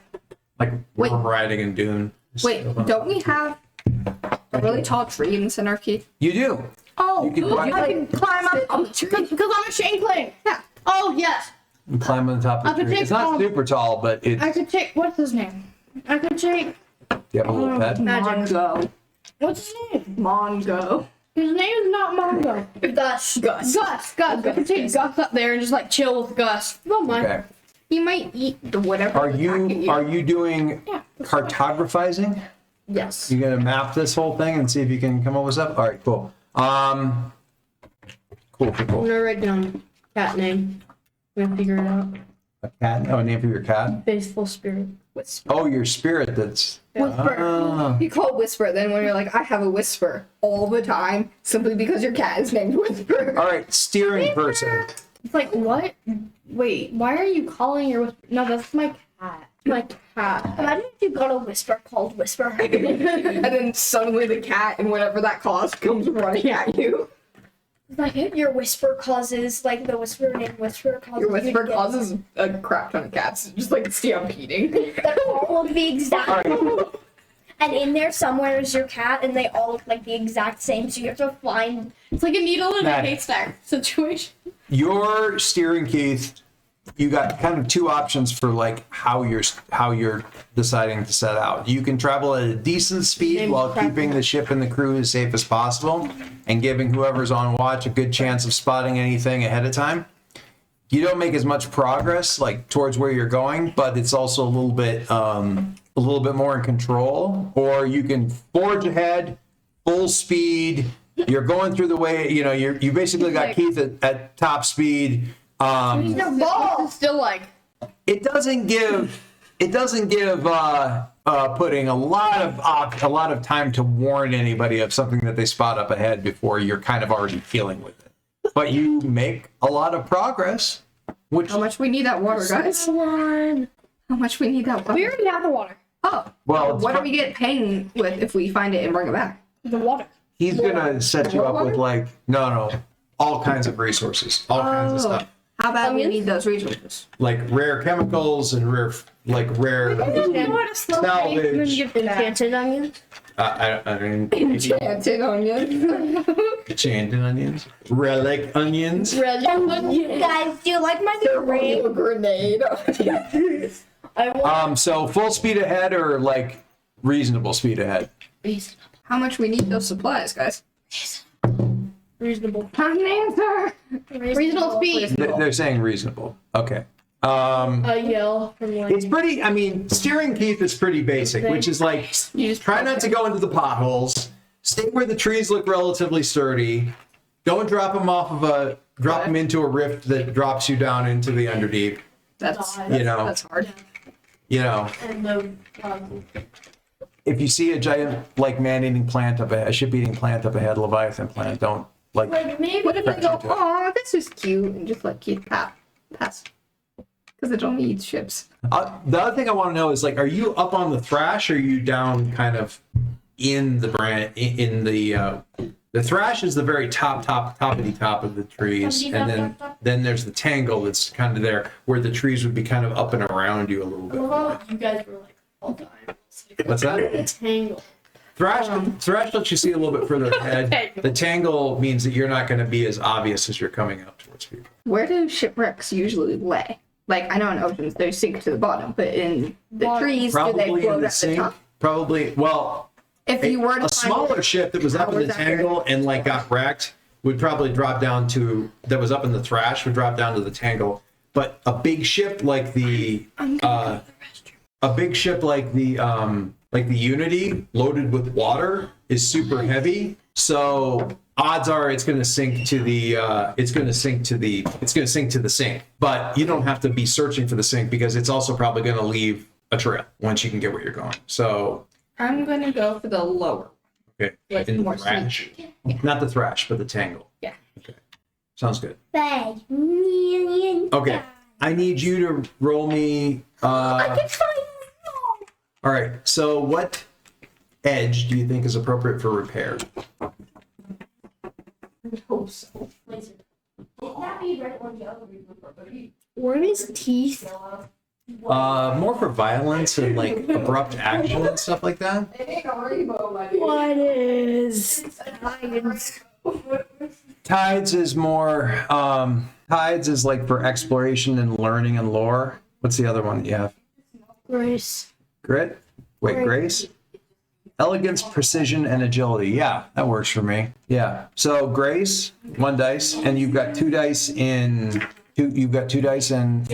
like Wait. we're riding in Dune. Wait, don't we have a really tall tree in the center of Keith? You do. Oh, You can I can climb up on the tree. Because I'm a shankling. Yeah. Oh, yes. You climb on the top I of the could tree. take It's not all- super tall, but it's. I could take. What's his name? I could take. You have a little pet. Mongo. What's his name? Mongo. His name is not Mongo. Gus. Gus. Gus. I could take Gus up there and just like chill with Gus. Don't mind. Okay. You might eat the whatever. Are you doing Yeah. cartographizing? Yes. You gonna map this whole thing and see if you can come up with stuff? All right, cool. Cool. I'm gonna write down cat name. We're gonna figure it out. A cat? Oh, a name for your cat? Faithful spirit. Oh, your spirit. That's. Whisper. Ah. You call it Whisper, then when you're like, I have a Whisper all the time, simply because your cat is named Whisper. All right, steering person. It's like what? Wait, why are you calling your whisper? No, that's my cat. My cat. Imagine if you got a whisper called Whisper. And then suddenly the cat and whatever that caused comes running at you. Like your whisper causes, like the whisper named Whisper causes. Your you to Whisper get- causes a crap ton of cats, just like stampeding. They're all of the exact. And in there somewhere is your cat, and they all look like the exact same. So you have to find. It's like a needle in a Matt. haystack situation. Your steering, Keith. You got kind of 2 options for like how you're deciding to set out. You can travel at a decent speed while keeping the ship and the crew as safe as possible, and giving whoever's on watch a good chance of spotting anything ahead of time. You don't make as much progress like towards where you're going, but it's also a little bit more in control. Or you can forge ahead, full speed. You're going through the way you basically got Keith at top speed. It's still like. It doesn't give putting a lot of time to warn anybody of something that they spot up ahead before you're kind of already dealing with it. But you make a lot of progress. Which How much we need that water, guys? How much we need that water? We already have the water. Oh, well, it's what do fu- we get paying with if we find it and bring it back? The water. he's gonna set you up with like no all kinds of resources, all kinds of stuff. How bad we Onions? need those resources? Like rare chemicals and rare salvage. Enchanted onions. I don't Enchanted onion. enchanted onions, relic onions. Guys, do you like my new ring? Grenade. I want So full speed ahead or like reasonable speed ahead? How much we need those supplies, guys? reasonable. An answer. Reasonable speed. They're saying reasonable. Okay. A yell from like. It's pretty, I mean, steering Keith is pretty basic, which is like, You just try not to go into the potholes, stay where the trees look relatively sturdy, don't drop them into a rift that drops you down into the underdeep, That's you know, that's hard. you know. And the If you see a giant, like, man-eating plant up ahead, a ship-eating plant up ahead, Leviathan plant, don't, like, maybe. What if they go, oh, this is cute, and just let Keith pass? Because it only eats ships. the other thing I want to know is, like, are you up on the thrash, or are you down kind of in the the thrash is the very toppity top of the trees, and then there's the tangle that's kind of there, where the trees would be kind of up and around you a little bit. Well, you guys were like all time. What's that? Tangle. Thrash lets you see a little bit further ahead. The tangle means that you're not going to be as obvious as you're coming up towards people. Where do shipwrecks usually lay? Like, I know in oceans they sink to the bottom, but in the trees, do they Probably in float the at the sink. top? Probably, well, If you were to a smaller ship that was up in the tangle and like got wrecked would probably drop down to, that was up in the thrash would drop down to the tangle. But a big ship like the Unity loaded with water is super heavy. So odds are it's going to sink to the sink. But you don't have to be searching for the sink because it's also probably going to leave a trail once you can get where you're going. So I'm gonna go for the lower. okay, Like in the more thrash, not the thrash, but the tangle. Yeah. Okay, sounds good. 5 million. Okay, I need you to roll me. I can find All right. So, what edge do you think is appropriate for repair? I hope so. Where is teeth? More for violence and like abrupt action and stuff like that. What is tides? Tides is more. Tides is like for exploration and learning and lore. What's the other one that you have? Grace. Grit? Wait, grace? Elegance, precision, and agility. Yeah, that works for me. Yeah. So grace, 1 dice, and you've got 2 dice in. You've got 2 dice in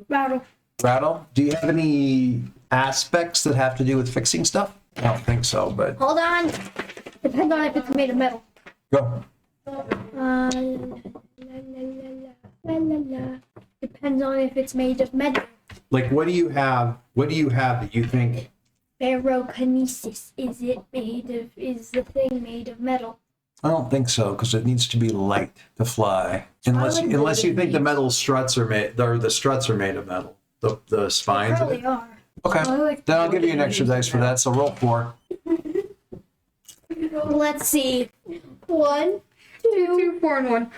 Battle. rattle. Do you have any aspects that have to do with fixing stuff? I don't think so, but Hold on. Depends on if it's made of metal. go. La, la, la. Depends on if it's made of metal. Like, what do you have? What do you have that you think? Ferrokinesis. Is the thing made of metal? I don't think so, because it needs to be light to fly. Unless you think the metal struts are made, or the struts are made of metal. The spines of it. Probably are. Okay. Then I'll give you an extra dice for that. So roll 4. Let's see. 1, 2, 4 and 1.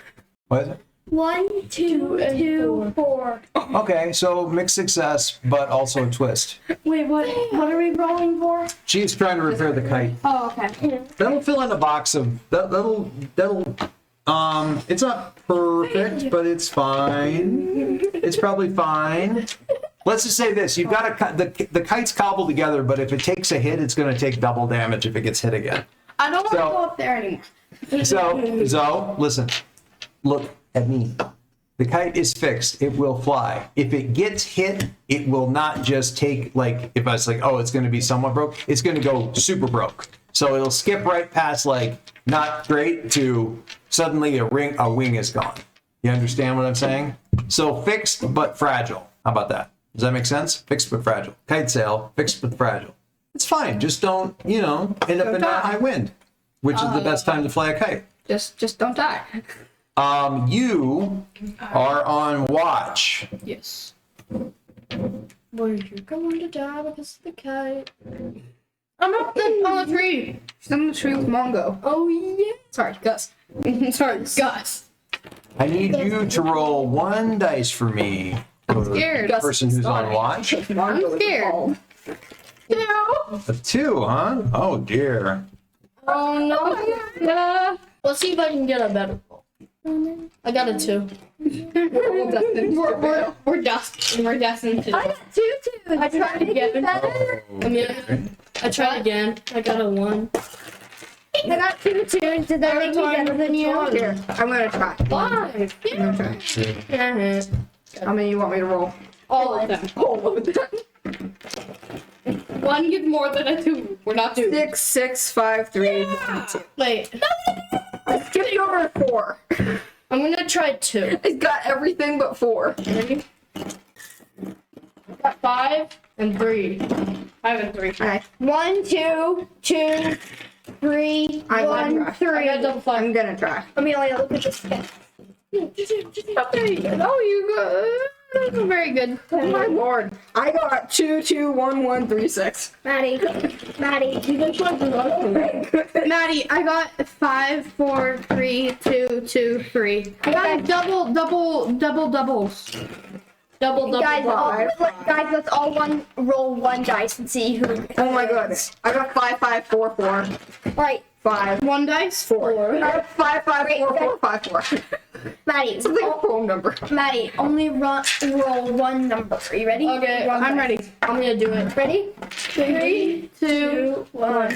What is it? 1, 2, 4. Okay, so mixed success, but also a twist. Wait, what are we rolling for? She's trying to repair the kite. Oh, okay. That'll fill in a box of that'll it's not perfect, but it's fine. It's probably fine. Let's just say this: you've got the kite's cobbled together, but if it takes a hit, it's going to take double damage if it gets hit again. I don't want to go up there anymore. So, Zoe, listen, look at me. The kite is fixed. It will fly. If it gets hit, it will not just take, like, if I was like, oh, it's going to be somewhat broke, it's going to go super broke. So it'll skip right past, like, not great to suddenly a wing is gone. You understand what I'm saying? So fixed but fragile. How about that? Does that make sense? Fixed but fragile. Kite sail, fixed but fragile. It's fine. Just don't, end up in a high wind, which is the best time to fly a kite. Just don't die. You are on watch. Yes. Well, you're going to die because of the kite. I'm up on the tree. She's on the tree with Mongo. Oh, yeah. Sorry, Gus. Sorry, Gus. I need you to roll 1 dice for me. For the scared. person who's on watch. I'm scared. A 2, huh? Oh dear. Oh no. Let's see if I can get a better roll. I got a 2. We're destined to. I got 2 twos. I tried again. Better. I mean, I tried again. I got a 1. I got 2 twos. Did that make me better than you? Here, I'm gonna try. 5. I'm gonna try. Yeah. How many you want me to roll? All of them. All of them. One gets more than a 2. We're not 2. 6, 6, 5, 3, 1, 2. Wait, I skipped over 4. I'm gonna try 2. It's got everything but 4. Ready? Got 5 and 3. 5 and 3. Alright, 1, 2, 2, 3, I'm 1, gonna 3. I got double 5. I'm gonna try. Amelia, look at this again. Very good. Oh, you good. Very good. Oh my lord. I got 2, 2, 1, 1, 3, 6. Maddie, You guys tried to run. Maddie, I got 5, 4, 3, 2, 2, 3. I got doubles. Double. guys, let's all roll 1 dice and see who. Oh my goodness. I got 5, 5, 4, 4. Right, 5, 1 dice. 4. I got 5, 5, 4, 4, 5, 4. Maddie. It's like a phone number. Maddie, only roll 1 number. Are you ready? Okay, One I'm dice. ready. I'm gonna do it. Ready? 3, 2, 1.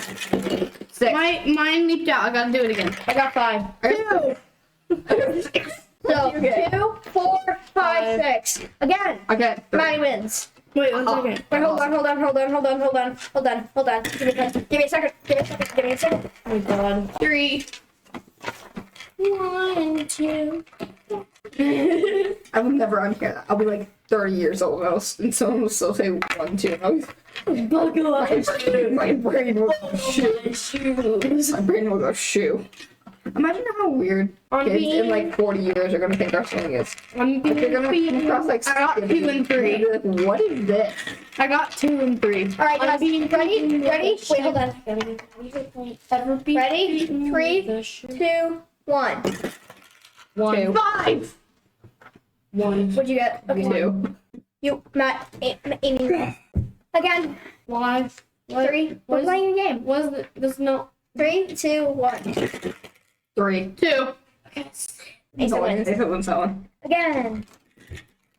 6. Mine leaped out. I gotta do it again. I got 5. 2. So, 2, 4, 5, 6. Again, Okay. Maddie wins. Wait, 1 second. Wait, hold on. Give me a second. Oh my god. 3. 1, 2. I will never unhear that. I'll be like 30 years old and someone will still say 1, 2. And I'll be, my brain will go shoe. My brain will go shoe. Imagine how weird kids in like 40 years are gonna think our song is. I'm Like they're gonna come across like I got 2 and 3. Be like, what is this? I got 2 and 3. All right, guys. Ready? Wait, hold on. Ready? 3, 2, 1. 1. 5. 1. What'd you get? Okay. 2. You, Matt, Amy. Again. Why? 3. We're playing a game. What is this? No. 3, 2, 1. 3. 2. Asa wins. Asa wins that one. Again.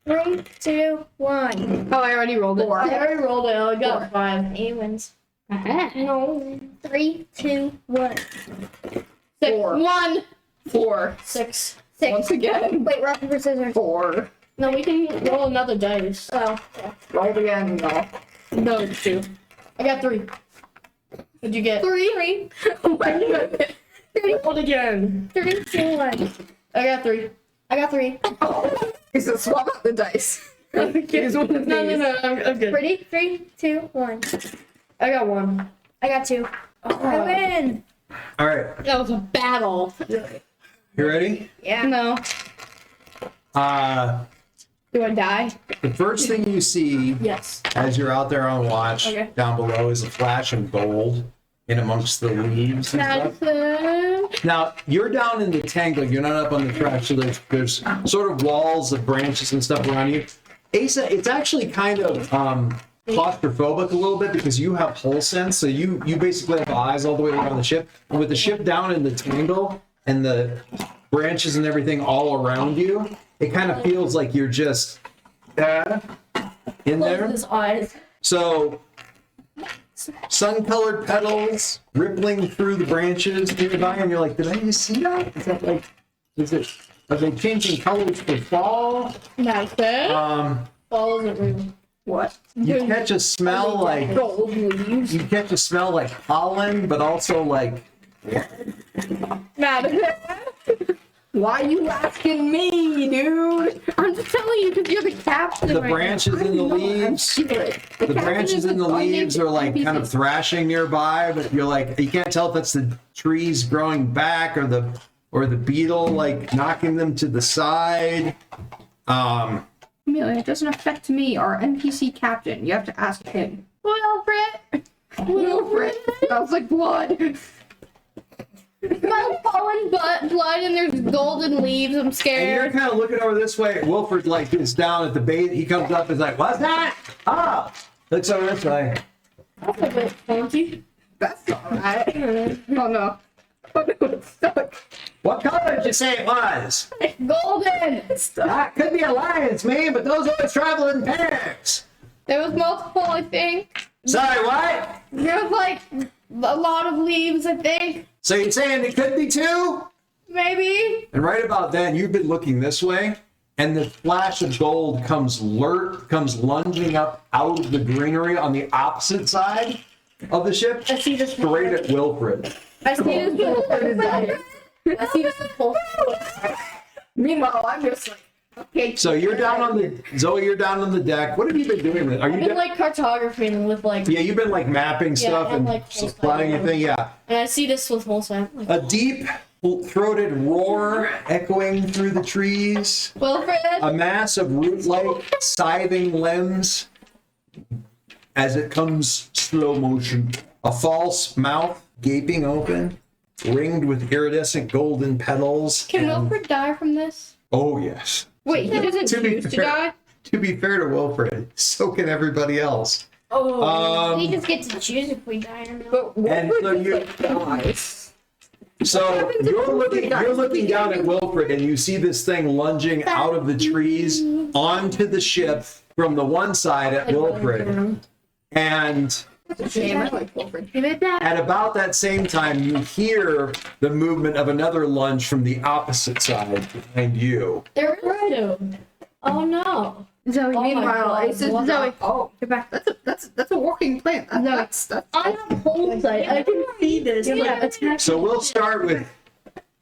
3, 2, 1. Oh, I already rolled it. 4. I already rolled it. I got 5. A wins. Uh-huh. No. 3, 2, 1. 6. 4. 1. 4. 6. 6. Once again. Wait, rock, paper, scissors. 4. No, we can roll another dice. Oh. Roll again. No. No, 2. I got 3. What'd you get? 3. Oh my goodness. Roll it again. 3, 2, 1. I got 3. I got 3. He said swap out the dice. Here's one of No, these. I'm good. Ready? 3, 2, 1. I got 1. I got 2. I win. All right, That was a battle. you ready? Yeah. No. Do I die? The first thing you see Yes. as you're out there on watch Okay. down below is a flash of gold in amongst the leaves and stuff. Madison. Now, you're down in the tangle, you're not up on the track, so there's sort of walls of branches and stuff around you. Asa, it's actually kind of claustrophobic a little bit because you have hull sense, so you basically have eyes all the way around the ship. And with the ship down in the tangle and the branches and everything all around you, it kind of feels like you're just in there. Close his eyes. So, sun-colored petals rippling through the branches nearby, and you're like, did I just see that? Is that like, are they changing colors for fall? Madison. Fall isn't real. What? You catch a smell like, Gold leaves. you catch a smell like pollen, but also like, Madison. Why you asking me, dude? I'm just telling you because you're the captain. the right branches in the leaves. The branches in the leaves are like kind of thrashing nearby, but you're like, you can't tell if it's the trees growing back or the beetle like knocking them to the side. Amelia, it doesn't affect me, our NPC captain. You have to ask him. Wilfred. Wilfred. Smells like blood. Smells pollen, blood, and there's golden leaves. I'm And you're scared. kind of looking over this way. Wilfred like is down at the base. He comes up and is like, "What's that?" Ah, looks over this way. That's a bit funky. That's alright. Oh no. Oh no, it's stuck. What color did you say it was? Golden. That could be a lion's mane, but those always travel in pairs. There was multiple, I think. Sorry, what? There was like a lot of leaves, I think. So you're saying it could be two? Maybe. And right about then, you've been looking this way, and the flash of gold comes lunging up out of the greenery on the opposite side of the ship, I see this. straight at Wilfred. I see this. I see this whole. Meanwhile, I'm just like, okay. So you're down on the Zoe. You're down on the deck. What have you been doing? Are I've you? been like cartographing with like, Yeah, you've been like mapping stuff and, and like, whole plotting side. your thing. Yeah, and I see this with whole sign. Like, a deep-throated roar echoing through the trees. Wilfred. A mass of root-like scything limbs as it comes slow motion. A false mouth gaping open, ringed with iridescent golden petals. Can and- Wilfred die from this? Oh yes. Wait, he doesn't To be choose to fair- die? To be fair to Wilfred, so can everybody else. oh, We Um, just get to choose if we die or not. But And so you- dies. so you're looking down at Wilfred, and you see this thing lunging out of the trees onto the ship from the one side at Wilfred, and It's a shame. I like Wilfred. Give it back. at about that same time, you hear the movement of another lunge from the opposite side behind you. there is two. Oh no. Zoe, Oh my Meanwhile, God, Ace is what? Zoe, oh, get back. that's a working plant. That's I have whole sight. I can see this. Yeah, attack. So we'll start with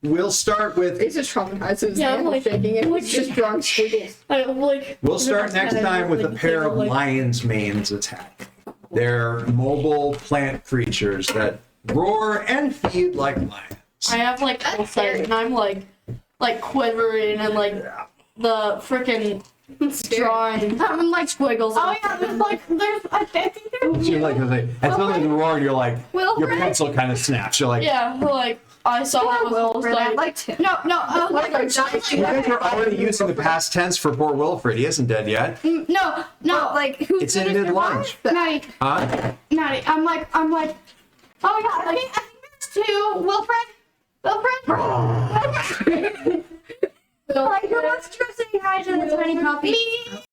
Ace is traumatized. His Yeah, I'm hand like- shaking. It I'm was like- just drawing squiggles. I'm like. We'll start next time with a pair of like, lion's manes attack. They're mobile plant creatures that roar and feed like lions. I have like full sight, and I'm like quivering, and like the freaking drawing. I'm like squiggles. Oh yeah, there's I think there's You're like, as soon as the roar, and you're like, your Wilfred. pencil kind of snaps. You're like, Yeah, like I saw it with full Wilfred, I sight. liked him. No, Like a you guys are already using the past tense for poor Wilfred. He isn't dead yet. no, Like who's It's in gonna mid-lunge. survive that? Maddie, Huh? Maddie, I'm like, oh yeah, I think there's two. Wilfred. Like, who wants to go say hi to the tiny puppy? Me.